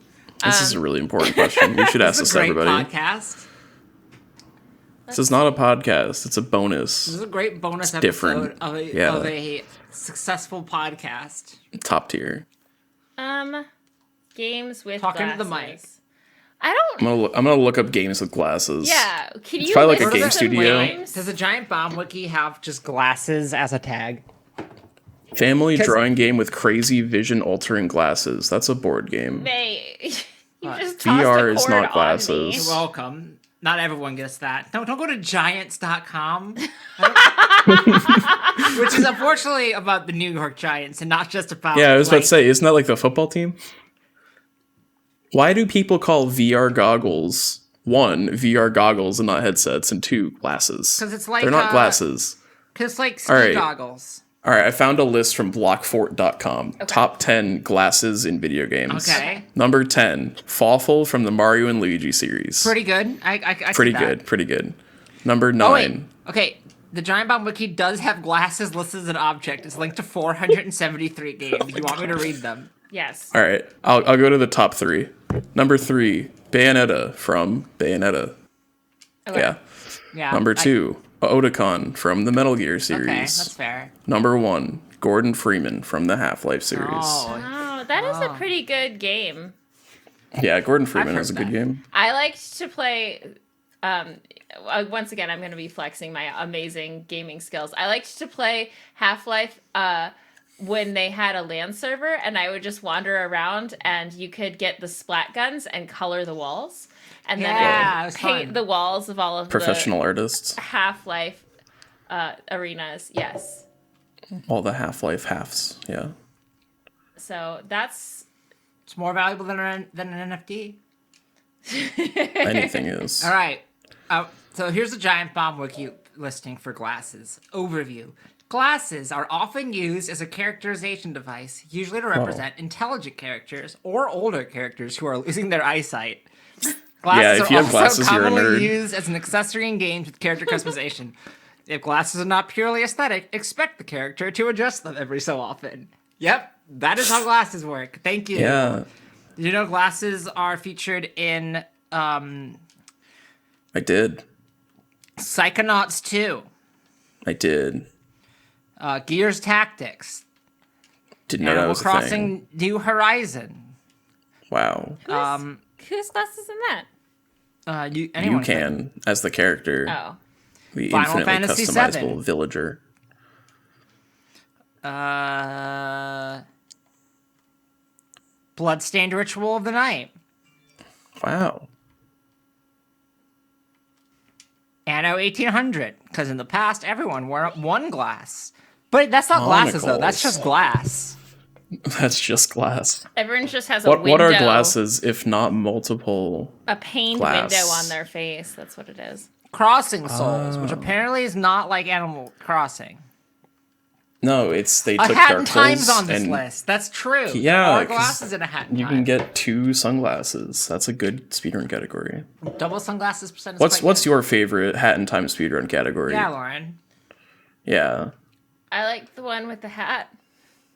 This is a really important question. We should ask This this is a to great everybody. podcast. This is not a podcast. It's a bonus. This is a great bonus episode different. of Yeah. a successful podcast. Top tier. Games with Talking glasses. to the mic. I don't. I'm gonna look up games with glasses. Yeah, can you? probably like a list game some studio. names? Does a giant bomb wiki have just glasses as a tag? Family 'Cause- drawing game with crazy vision altering glasses. That's a board game. May you just VR tossed is a not cord on glasses. me. You're welcome. Not everyone gets that. Don't go to giants.com. Which is unfortunately about the New York Giants and not just about Yeah, I was about like, to say, isn't that like the football team? Why do people call VR goggles, one, VR goggles and not headsets, and two, glasses? 'Cause it's like, they're not glasses. Cause like ski All right. goggles. All right, I found a list from blockfort.com. Top 10 glasses in video games. Okay. Number 10, Fawful from the Mario and Luigi series. Pretty good. I Pretty see that. good, pretty good. Number 9. Oh wait. Okay. The Giant Bomb Wiki does have glasses listed as an object. It's linked to 473 games. Do you want me to read them? Yes. All right, I'll go to the top 3. Number 3, Bayonetta from Bayonetta. Okay. Yeah. Yeah. Number 2, Otakon from the Metal Gear series. Okay, that's fair. Number 1, Gordon Freeman from the Half-Life series. Oh, Oh, that is a pretty good game. Yeah, Gordon Freeman heard is a good that. game. I liked to play. Once again, I'm going to be flexing my amazing gaming skills. I liked to play Half-Life when they had a LAN server, and I would just wander around, and you could get the splat guns and color the walls, and then Yeah, I it would was paint fun. the walls of all of Professional artists. the Half-Life arenas. Yes, All the Half-Life halves. Yeah. so that's it's more valuable than an NFT. Anything is. All right. So here's the Giant Bomb Wiki listing for glasses. Overview. Glasses are often used as a characterization device, usually to represent intelligent characters or older characters who are losing their eyesight. Glasses if you are have also glasses, you're a commonly nerd. used as an accessory in games with character customization. If glasses are not purely aesthetic, expect the character to adjust them every so often. Yep, that is how glasses work. Thank you. Yeah, Did you know glasses are featured in I did. Psychonauts 2, I did. Gears Tactics, Didn't know that Animal was a Crossing thing. New Horizon. Wow. whose glasses in that? Anyone You can, as the character, Oh, the Final infinitely Fantasy customizable VII. villager. Bloodstained Ritual of the Night. Wow. Anno 1800, because in the past everyone wore one glass. But that's not glasses though. That's Monocles. just glass. That's just glass. everyone just has a What window. what are glasses if not multiple? A paned glass? window on their face. That's what it is. Crossing Souls, which apparently is not like Animal Crossing. No, it's they A took Hat Dark in Time's Souls on this and list. That's true. Yeah, There are 'cause glasses in A Hat in you Time. can get 2 sunglasses. That's a good speedrun category. Double sunglasses percent. is What's quite what's good. your favorite Hat in Time speedrun category? Yeah, Lauren. Yeah. I like the one with the hat.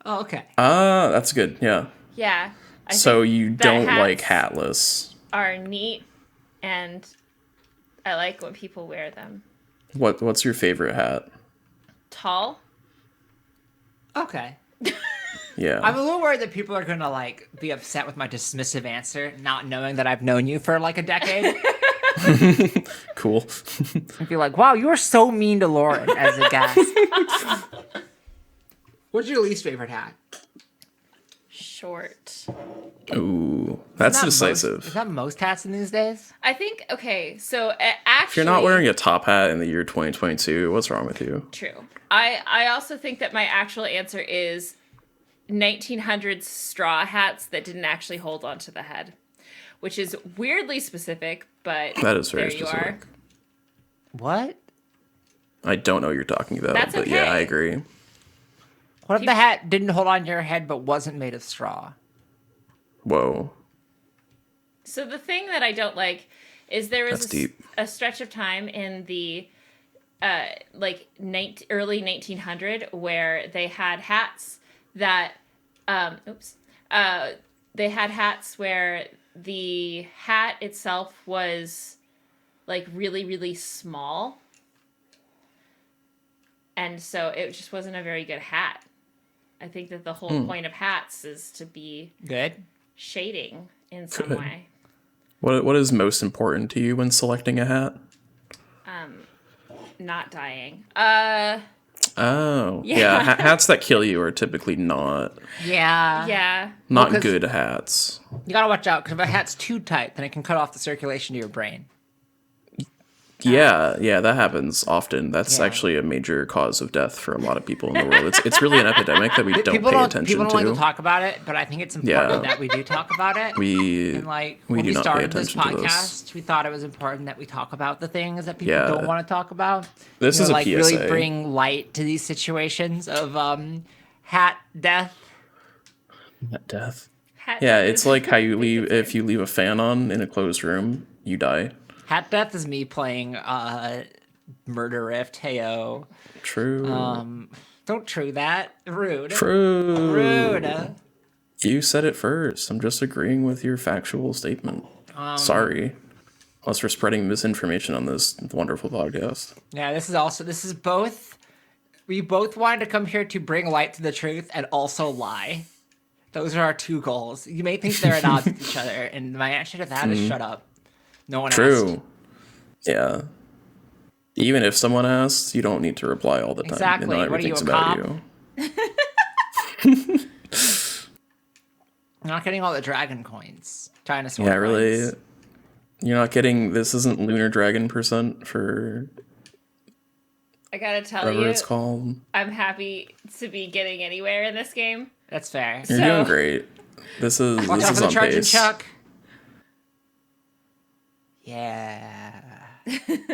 Oh, okay. Ah, that's good. Yeah. Yeah. I So think you that don't like hats hatless. are neat, and I like when people wear them. What's your favorite hat? Tall. Okay. Yeah. I'm a little worried that people are gonna like be upset with my dismissive answer, not knowing that I've known you for like a decade. Cool. And be like, wow, you are so mean to Lauren as a guest. What's your least favorite hat? Short. Ooh. That's Isn't that decisive. Is that most hats in these days? I think, okay, so actually... If you're not wearing a top hat in the year 2022, what's wrong with you? True. I also think that my actual answer is 1900s straw hats that didn't actually hold onto the head, which is weirdly specific, but That is very there you specific. are. What? I don't know what you're talking about, That's but yeah, okay. I agree. What if the hat didn't hold on to your head but wasn't made of straw? Whoa. So the thing that I don't like is there That's was deep. a stretch of time in the early 1900 where they had hats that they had hats where the hat itself was like really, really small, and so it just wasn't a very good hat. I think that the whole point of hats is to be Good. shading in some Good. way. What is most important to you when selecting a hat? Not dying. Oh, Yeah. yeah. Hats that kill you are typically not Yeah. not 'cause- good hats. You gotta watch out, because if a hat's too tight, then it can cut off the circulation to your brain. Yeah, that happens often. That's Yeah. actually a major cause of death for a lot of people in the world. It's really an epidemic that we don't People pay don't attention people don't like to to. talk about it, but I think it's important Yeah. that we do talk about it. We And like we when do we not pay started this attention to this. podcast, we thought it was important that we talk about the things that people Yeah. don't want to talk about. This is a like PSA. really bring light to these situations of hat death. Death. Hat Yeah, is- it's like how you leave if you leave a fan on in a closed room, you die. Hat death is me playing Murder Rift. Heyo. True. Don't true that. Rude. True. Rude. You said it first. I'm just agreeing with your factual statement. Sorry. Unless we're spreading misinformation on this wonderful podcast. Yeah, this is both. We both wanted to come here to bring light to the truth and also lie. Those are our two goals. You may think they're at odds with each other, and my answer to that is shut up. No one asked. True. Yeah. Even if someone asks, you don't need to reply all the time. Exactly. You know, What are you, everything's a about cop? you. I'm not getting all the dragon coins. Dinosaur Yeah, really. coins. You're not getting. This isn't Lunar Dragon % for I gotta tell whatever you, it's called. I'm happy to be getting anywhere in this game. That's fair. You're So- doing great. This is Watch this out is for the on charging pace. Chuck. Yeah.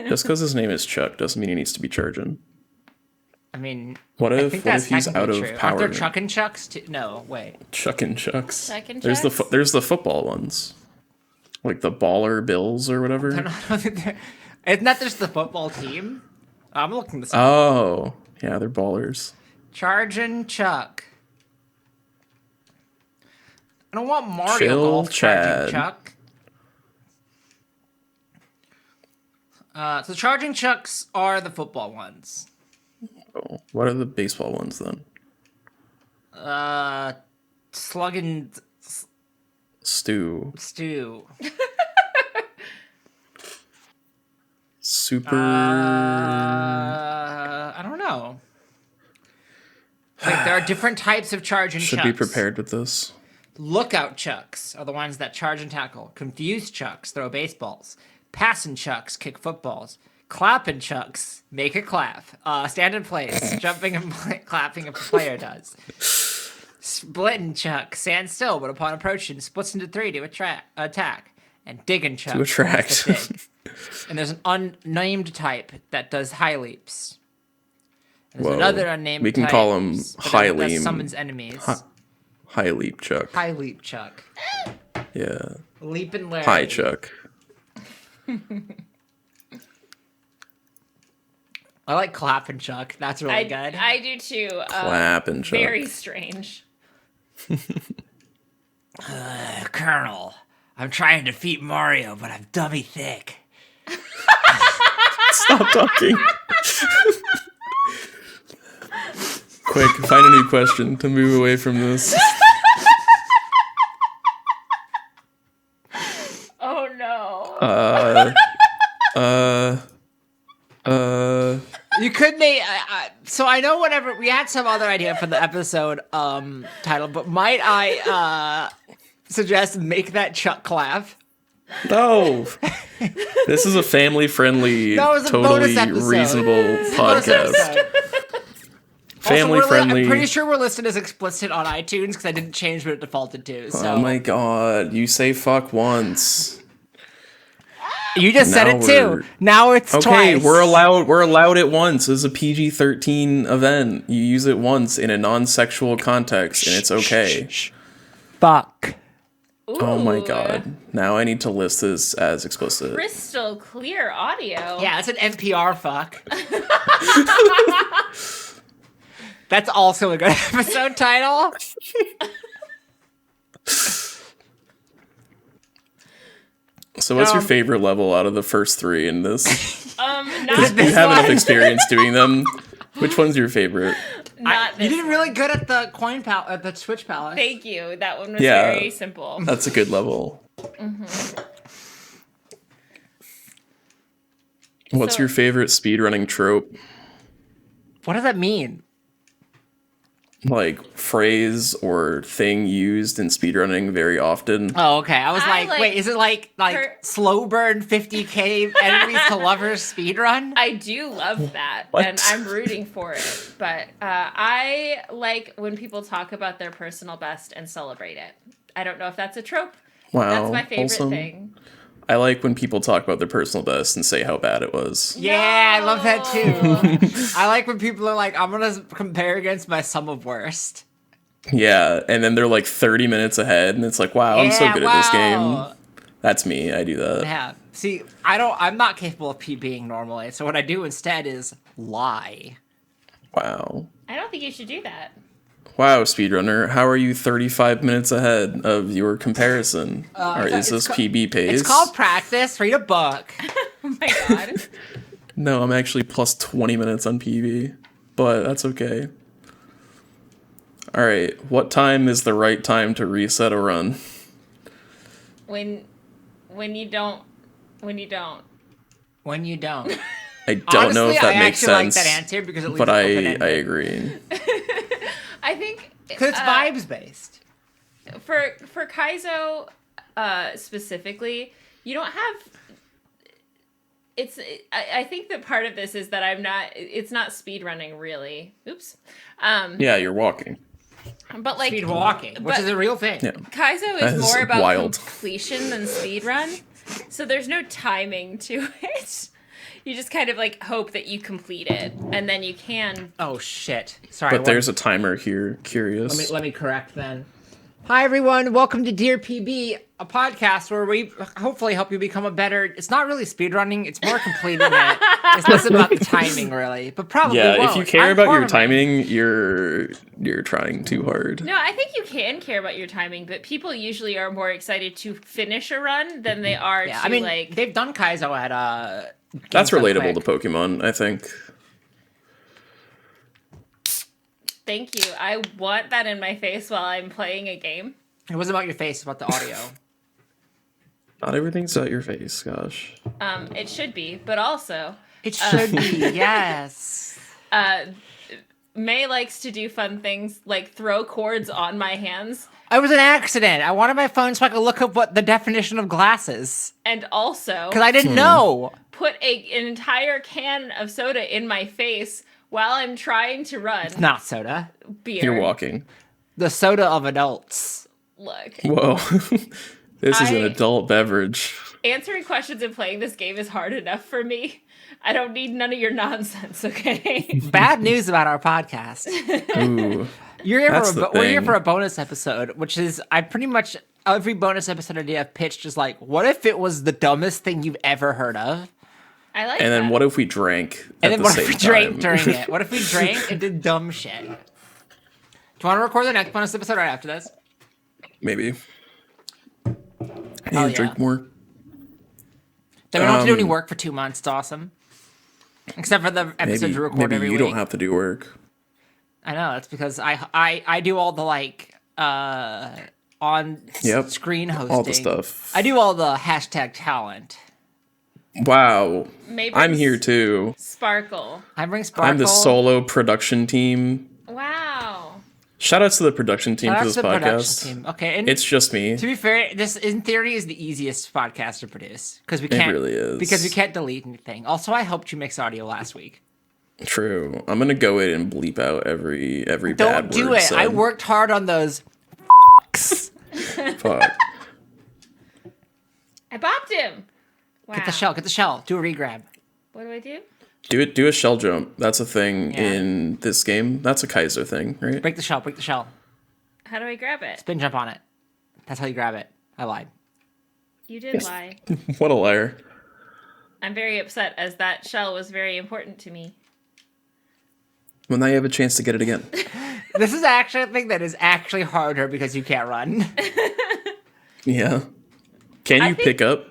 Just because his name is Chuck doesn't mean he needs to be charging. I mean, What I if think what that's if he's out technically of true. power? Aren't there Chuck and Chucks too? No, wait. Chuck and Chucks. Chuck and There's Chucks? there's the football ones, like the Baller Bills or whatever. Isn't that just the football team? I'm looking this up. Oh, yeah, they're ballers. Charging Chuck. I don't want Mario Chill, Golf Chad. charging Chuck. So charging Chucks are the football ones. Oh, what are the baseball ones then? Slugging Stu. Stew. Super. I don't know. Like there are different types of charging Should Chucks. be prepared with this. Lookout Chucks are the ones that charge and tackle. Confused Chucks throw baseballs. Passing Chucks kick footballs. Clapping Chucks make a clap. Stand in place, jumping and clapping if a player does. Splitting Chuck stands still, but upon approaching, splits into three to attack. And digging Chuck To attract. wants to dig. And there's an unnamed type that does high leaps. And there's Whoa. another unnamed We can type call him but High that Leap. summons enemies. High leap Chuck. High leap Chuck. Yeah. Leaping Larry. Hi Chuck. I like clapping Chuck. That's really good. I do too. Clapping Chuck. Very strange. Colonel, I'm trying to defeat Mario, but I'm dummy thick. Stop talking. Quick, find a new question to move away from this. Oh no. You could name. So I know whatever we had some other idea for the episode title, but might I suggest make that Chuck laugh. No. This is a family-friendly, No, it was a totally bonus episode. reasonable podcast. Family-friendly. I'm pretty sure we're listed as explicit on iTunes because I didn't change what it defaulted to. So. Oh my god, you say fuck once. You just said it too. Now it's okay. twice. We're allowed it once. This is a PG-13 event. You use it once in a non-sexual context, and it's okay. Fuck. Ooh, Oh my god. Now I need to list this as explicit. Crystal clear audio. Yeah, it's an NPR fuck. That's also a good episode title. So what's your favorite level out of the first three in this? Not You this have enough one. experience doing them. Which one's your favorite? Not You this did really good at the coin at the Switch Palace. Thank you. That one was Yeah. very simple. That's a good level. What's So- your favorite speedrunning trope? What does that mean? Like phrase or thing used in speedrunning very often? Oh, okay. I was I like, wait, is it like slow burn 50k enemies to lovers speedrun? I do love that, What? and I'm rooting for it. But I like when people talk about their personal best and celebrate it. I don't know if that's a trope. Wow. That's my favorite wholesome. thing. I like when people talk about their personal best and say how bad it was. Yeah, I love that No. too. I like when people are like, I'm gonna compare against my sum of worst. Yeah, and then they're like 30 minutes ahead, and it's like, wow, I'm so Yeah, good at this wow. game. That's me. I do that. Yeah. See, I'm not capable of being normally, so what I do instead is lie. Wow. I don't think you should do that. Wow, speedrunner, how are you 35 minutes ahead of your comparison? Or is this PB pace? It's called practice. Read a book. Oh my god. No, I'm actually plus 20 minutes on PB, but that's okay. All right, what time is the right time to reset a run? when you don't. When you don't. I don't know if that makes I actually sense, like that answer because it leaves but it I open-ended. agree. I think Because it's vibes based. for Kaizo specifically, you don't have. I think that part of this is that it's not speed running really. Oops. Yeah, you're walking. But like Speed walking, which but is a real thing. Yeah. Kaizo That is is more about wild. completion than speed run. So there's no timing to it. You just kind of like hope that you complete it, and then you can. Oh shit! Sorry. But there's a timer here. Curious. Let me correct then. Hi everyone, welcome to Dear PB, a podcast where we hopefully help you become a better. It's not really speedrunning; it's more completing it. It's less about the timing, really, but probably. Yeah, won't. if you care I'm about your horrible. timing, you're trying too hard. No, I think you can care about your timing, but people usually are more excited to finish a run than they are Yeah, to I mean, like. they've done Kaizo at That's Games Done relatable Quick. to Pokemon, I think. Thank you. I want that in my face while I'm playing a game. It wasn't about your face; it's about the audio. Not everything's at your face, gosh. It should be, but also, It should be, yes. May likes to do fun things like throw cords on my hands, It was an accident. I wanted my phone so I could look up what the definition of glass is and also because I didn't know. put an entire can of soda in my face while I'm trying to run. Not soda. Beer. You're walking. The soda of adults. Look, Whoa. This is an I- adult beverage. answering questions and playing this game is hard enough for me. I don't need none of your nonsense, okay? Bad news about our podcast. Ooh. You're here That's for the we're here thing. for a bonus episode, which is I pretty much every bonus episode idea I've pitched is like, what if it was the dumbest thing you've ever heard of? I like And that. then what if we drank And at then the what same if we drank time? during it? What if we drank and did dumb shit? Do you want to record the next bonus episode right after this? Maybe. I Hell need to drink yeah. more. Then we don't have to do any Um, work for 2 months. It's awesome. Except for the episodes Maybe, we record maybe every you week. don't have to do work. I know, that's because I do all the like on Yep. screen hosting. All the stuff. I do all the hashtag talent. Wow. Maybe I'm here too. Sparkle. I bring Sparkle. I'm the solo production team. Wow. Shout outs to the production team for That's this the production podcast. team. Okay, and It's just me. to be fair, this in theory is the easiest podcast to produce because we can't really is. because we can't delete anything. Also, I helped you mix audio last week. True. I'm gonna go in and bleep out every bad Don't word do it. said. I worked hard on those. Fuck. I bopped him. Wow. Get the shell. Get the shell. Do a regrab. What do I do? Do a shell jump. That's a thing Yeah. in this game. That's a Kaiser thing, right? Break the shell. Break the shell. How do I grab it? Spin jump on it. That's how you grab it. I lied. You did lie. What a liar. I'm very upset as that shell was very important to me. Well, now you have a chance to get it again. This is actually a thing that is actually harder because you can't run. Yeah. Can you think- pick up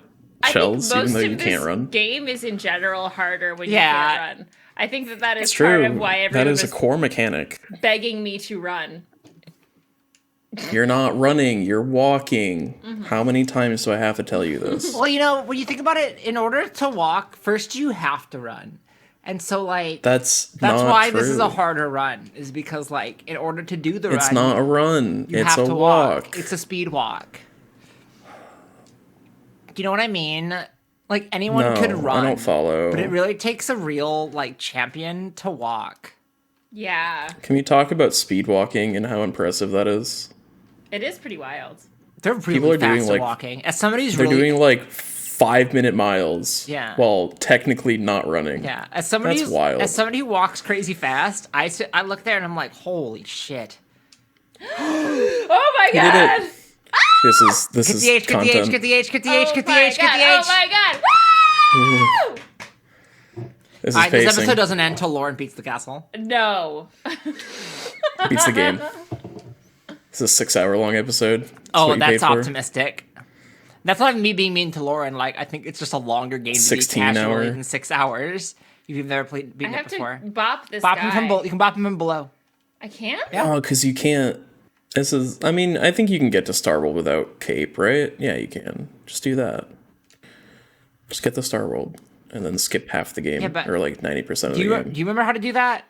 shells I think even most though of you this can't run? game is in general harder when Yeah. you can't run. I think that is It's part true. of why That everyone is a was core mechanic. begging me to run. You're not running, you're walking. Mm-hmm. How many times do I have to tell you this? Well, you know, when you think about it, in order to walk, first you have to run. And so, like, That's that's not why true. this is a harder run, is because, like, in order to do the It's run, not a run. you It's have a to walk. It's a speed walk. You know what I mean? Like, anyone No, could run. I don't follow. But it really takes a real, like, champion to walk. Yeah, Can we talk about speed walking and how impressive that is? it is pretty wild. They're really People are fast doing, at like- walking. As somebody who's They're really doing like 5-minute miles. Yeah. While technically not running. yeah, as somebody That's wild. as somebody who walks crazy fast, I look there and I'm like, holy shit! Oh my did god! it. This is Get the H, get the content. H, get the H, get the H, Oh get the my H, get the god! H. Oh my god! Woo! This is All right, this pacing. episode doesn't end until Lauren beats the castle. No. Beats the game. This is a 6-hour-long episode. Oh, what you that's paid for. optimistic. That's not me being mean to Lauren. Like, I think it's just a longer game to beat 16 casually hour. than 6 hours. If you've never beaten I it have before. to bop this Bop guy. him from you can bop him from below. I can't? Yeah. Oh, because you can't. This is. I mean, I think you can get to Star World without cape, right? Yeah, you can. Just do that. Just get the Star World and then skip half the game, Yeah, but or like 90% of Do the you game. remember how to do that?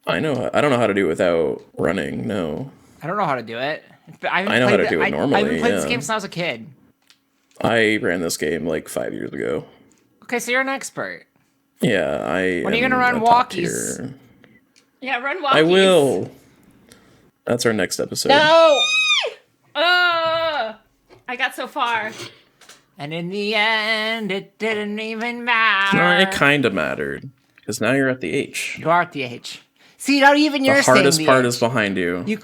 I know. I don't know how to do it without running. No, I don't know how to do it. I I know how to do it I haven't normally, played this yeah. game since I was a kid. I ran this game like 5 years ago. Okay, so you're an expert. Yeah, I. When are you am gonna run a top walkies? tier. Yeah, run walkies. I will. That's our next episode. No! I got so far. And in the end, it didn't even matter. No, it kind of mattered because now you're at the H. You are at the H. See, not even you're The saying hardest the part H. is behind you. You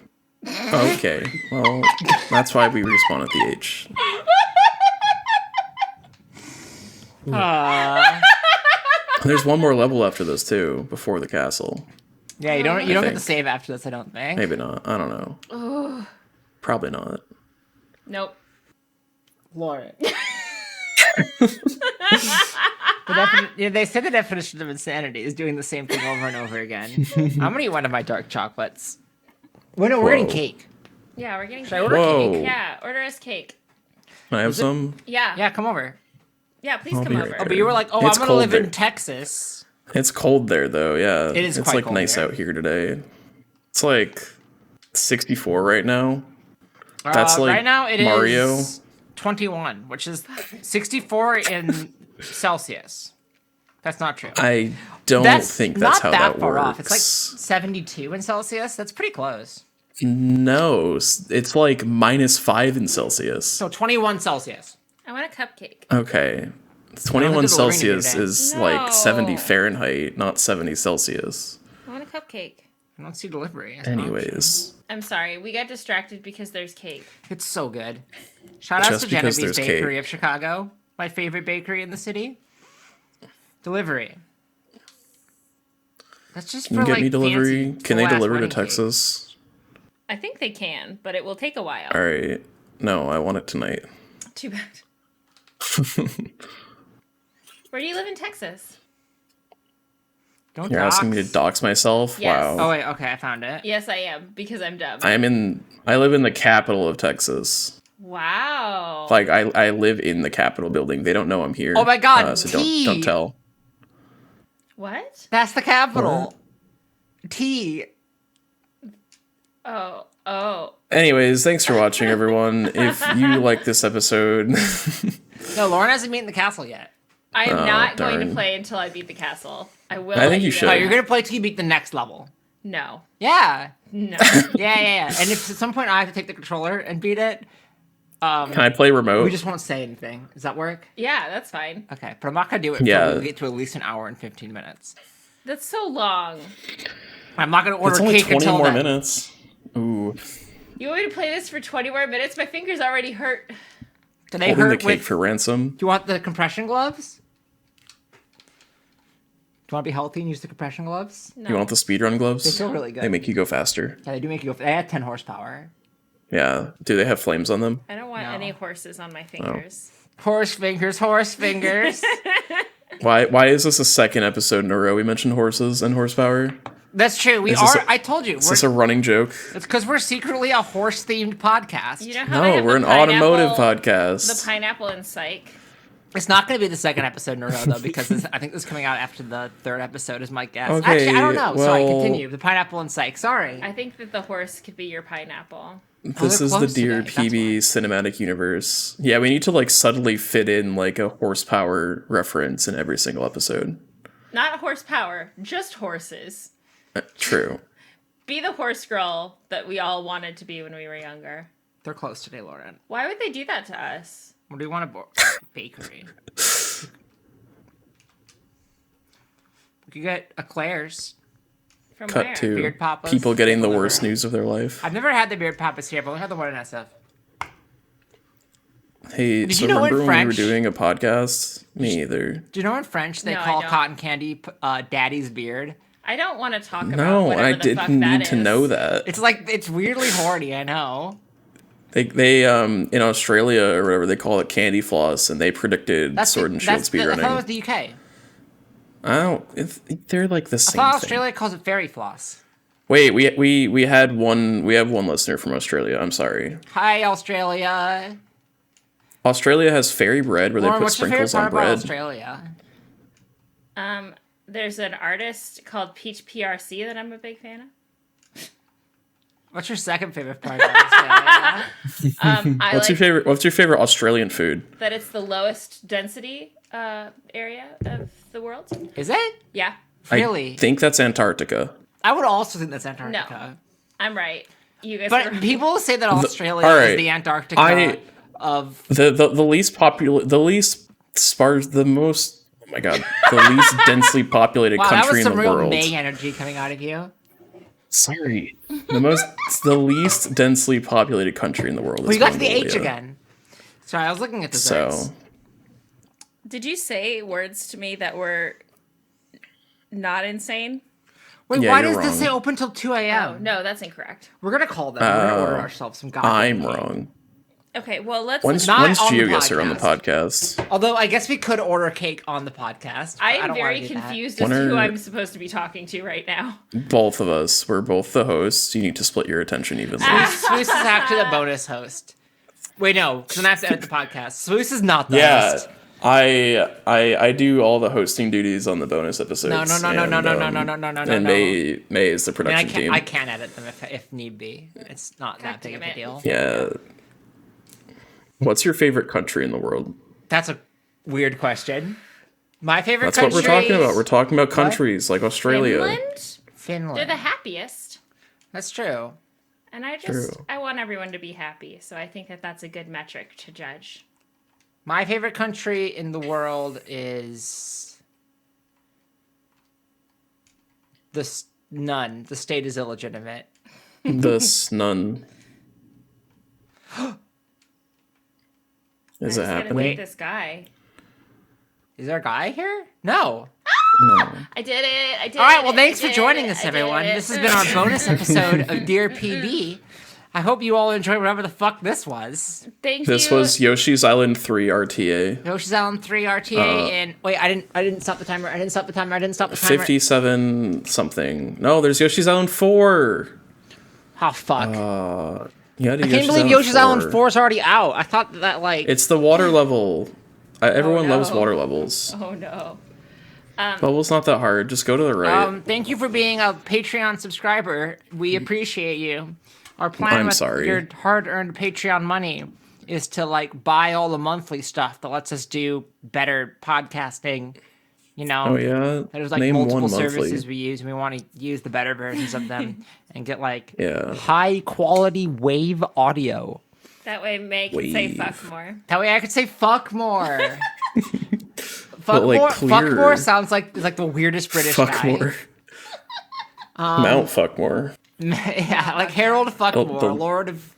Okay, well, that's why we respawn at the H. There's one more level after this too, before the castle. yeah, you don't get think. to save after this. I don't think. Maybe not. I don't know. Probably not. Nope. Lauren. They said the definition of insanity is doing the same thing over and over again. I'm gonna eat one of my dark chocolates. Well, no, we're getting Whoa. cake. Yeah, we're getting Should I cake. order Whoa. cake? Yeah, order us cake. Can I have some? Yeah. Yeah, come over. Yeah, please I'll come be over. right Oh, but you were like, oh, It's I'm gonna cold live in there. Texas. It's cold there though. Yeah, It is It's quite like cold nice there. out here today. It's like 64 right now. That's like right now it is Mario. 21, which is 64 in Celsius. That's not true. I don't think that's how that far works. off. It's like 72 in Celsius. That's pretty close. No, it's like -5 in Celsius. So 21 Celsius. I want a cupcake. Okay. I 21 don't think it'll ring Celsius today. is No. like 70 Fahrenheit, not 70 Celsius. I want a cupcake. I don't see delivery. as an option. Anyways, I'm sorry, we got distracted because there's cake. It's so good. Shout out Just to because Genevieve's there's Bakery cake. of Chicago, my favorite bakery in the city. Delivery. That's just can for you get like me delivery? fancy Can they full-ass deliver to wedding cake. Texas? I think they can, but it will take a while. All right. No, I want it tonight. Too bad. Where do you live in Texas? Don't You're asking me to dox myself? Yes. Oh Wow. wait, okay, I found it. Yes, I am, because I'm dumb. I live in the capital of Texas. Wow. Like I live in the Capitol building. They don't know I'm here. Oh my God, So T. don't tell. What? That's the capital. T. Oh. Anyways, thanks for watching, everyone. If you like this episode, No, Lauren hasn't beaten the castle yet. I am not going to darn. play until I beat the castle. I will. I think let you know should. Oh, that. you're gonna play till you beat the next level. No. Yeah. No. Yeah. And if at some point I have to take the controller and beat it, can I play remote? we just won't say anything. Does that work? Yeah, that's fine. Okay, but I'm not gonna do it Yeah. until we get to at least an hour and 15 minutes. That's so long. I'm not gonna order It's only cake 20 until more then. minutes. Ooh. You want me to play this for 20 more minutes? My fingers already hurt. Do they Holding the hurt cake with? for ransom. Do you want the compression gloves? Do you want to be healthy and use the compression gloves? No. You want the speedrun gloves? They feel really good. They make you go faster. Yeah, they do make you go. They add 10 horsepower. Yeah. Do they have flames on them? I don't want No. any horses on my fingers. Horse fingers, horse fingers. Why is this a second episode in a row we mentioned horses and horsepower? That's true. We Is this are. a- I told you. Is this a running joke? It's because we're secretly a horse-themed podcast. You know how they No, have we're the an pineapple- automotive The podcast. pineapple in Psych. It's not going to be the second episode in a row though, because I think this is coming out after the third episode. Is my guess. Okay, Actually, I don't know. Sorry, well- continue. The pineapple and psych. Sorry. I think that the horse could be your pineapple. This they're is the close Dear today, that's PB cinematic universe. Yeah, we need to like subtly fit in like a horsepower reference in every single episode. Not horsepower, just horses. True. Be the horse girl that we all wanted to be when we were younger. They're close today, Lauren. Why would they do that to us? What do you want a bakery? We could get a Claire's. From Cut where? to Beard Papas. people getting the Deliver. worst news of their life. I've never had the beard papas here, but we had the one in SF. Hey, Did so you know in remember when we were French- doing a podcast? Me either. Do you know in French they No, I call don't. cotton candy daddy's beard? I don't want to talk about No, whatever I the fuck didn't that need to is. know that. It's like it's weirdly horny. I know. They in Australia or whatever they call it candy floss, and they predicted Sword and Shield I thought it was speedrunning. the UK. I don't. They're like the I same thought thing. Australia calls it fairy floss. Wait, we have one listener from Australia. I'm sorry. Hi, Australia. Australia has fairy bread where Lauren, they put what's your favorite sprinkles on part about bread. Australia? There's an artist called Peach PRC that I'm a big fan of. What's your second favorite part about Australia? I What's like your favorite Australian food? that it's the lowest density area of the world. Is it? Yeah, Really? I think that's Antarctica. I would also think that's Antarctica. I'm right. You guys are But wrong. people say that Australia all is right. the Antarctica of. The least popular, the least sparse, the most. Oh my god, the least densely populated Wow, that country was in some the real world. May energy coming out of you. Sorry, the least densely populated country in the world. We is got to the H Mongolia. again. Sorry, I was looking at desserts. So Did you say words to me that were not insane? Wait, Yeah, why you're does this wrong. say open till 2 a.m.? Oh, no, that's incorrect. We're going to call them. We're going to order ourselves some goddamn I'm cake. wrong. Okay, well, let's. When's Not on the GeoGuessr on the podcast? Although I guess we could order cake on the podcast. I but am don't very wanna do that. confused When as to who are- I'm supposed to be talking to right now. Both of us. We're both the hosts. You need to split your attention evenly. Swoos is actually the bonus host. Wait, no, because then I have to edit the podcast. Swoos is not the Yeah, host. I do all the hosting duties on the bonus episodes. No. And May is the I mean, production team. I can edit them if need be. It's not that big of damn a it. deal. Yeah. What's your favorite country in the world? That's a weird question. My favorite That's what country. we're talking about. We're talking about countries like Australia. Finland? Finland. They're the happiest. That's true. And True. I want everyone to be happy. So I think that that's a good metric to judge. My favorite country in the world is none. The state is illegitimate. This none. Is it I'm just gonna happening? meet this guy. Is there a guy here? No. No. I did it. I did it. All right. Well, thanks I for did joining it, us, I did everyone. it. This has been our bonus episode of Dear PB. I hope you all enjoyed whatever the fuck this was. Thank This you. was Yoshi's Island 3 RTA. Yoshi's Island 3 RTA and wait, I didn't stop the timer. I didn't stop the timer. 57 something. No, there's Yoshi's Island 4. Oh fuck. Yeah, I can't believe Yoshi's Island 4 is already out. I thought that like It's the water level. Everyone no. loves water levels. Oh no. Bubble's not that hard. Just go to the right. Thank you for being a Patreon subscriber. We appreciate you. Our plan I'm with sorry. your hard-earned Patreon money is to like buy all the monthly stuff that lets us do better podcasting. You know, Oh yeah. there's like Name multiple one monthly. services we use, and we want to use the better versions of them and get like Yeah. high quality wave audio. That way May can say Wave. fuck more. That way I could say fuck more. Fuck like, more. clear. Fuck more sounds like the weirdest British Fuck guy. more. Mount Fuckmore. Yeah, like Harold Fuckmore, the- Lord of.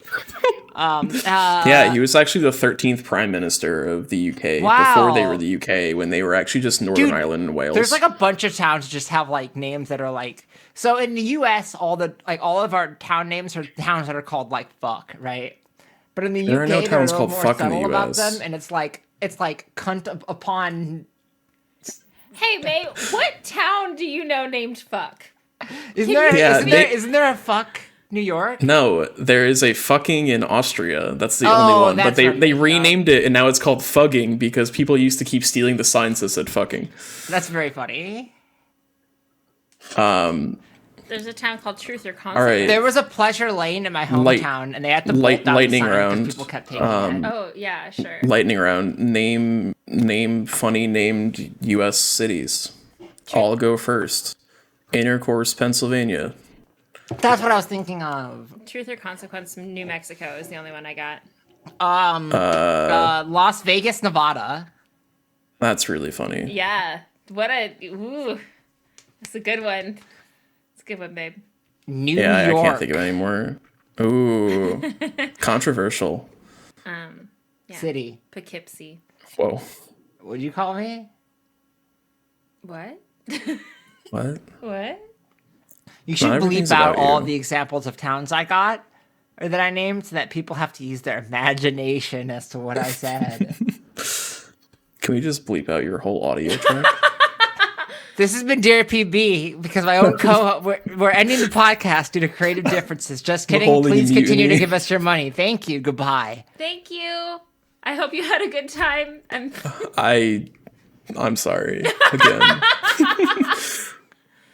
Yeah, he was actually the 13th Prime Minister of the UK Wow. before they were the UK, when they were actually just Northern Dude, Ireland and Wales. There's like a bunch of towns that just have like names that are like. So in the U.S., all of our town names are towns that are called like fuck, right? But in the There are UK, no they're towns a little called more fuck in the subtle about US. them, and it's like cunt upon. Hey May, what town do you know named fuck? Isn't there? Yeah, Isn't there a fuck New York? No, there is a fucking in Austria. That's the only one. But that's they, right, they yeah. renamed it, and now it's called Fugging because people used to keep stealing the signs that said fucking. That's very funny. There's a town called Truth or Consequence. right. There was a Pleasure Lane in my Light- hometown, and they had to bolt light- down the lightning sign because round. people kept taking it. Oh yeah, sure. Lightning round. Name funny named U.S. cities. All go first. Intercourse, Pennsylvania. That's what I was thinking of. Truth or Consequence, New Mexico is the only one I got. Las Vegas, Nevada. That's really funny. Yeah. Ooh. That's a good one. It's a good one, babe. New Yeah, York. I can't think of any more. Ooh, controversial. Yeah. City. Poughkeepsie. Whoa. What'd you call me? What? What? What? You should everything's bleep out about all you. of the examples of towns I got or that I named so that people have to use their imagination as to what I said. Can we just bleep out your whole audio track? This has been Dear PB because my own we're ending the podcast due to creative differences. Just kidding. holding Please continue to mutiny. give us your money. Thank you. Goodbye. Thank you. I hope you had a good time. I'm sorry again.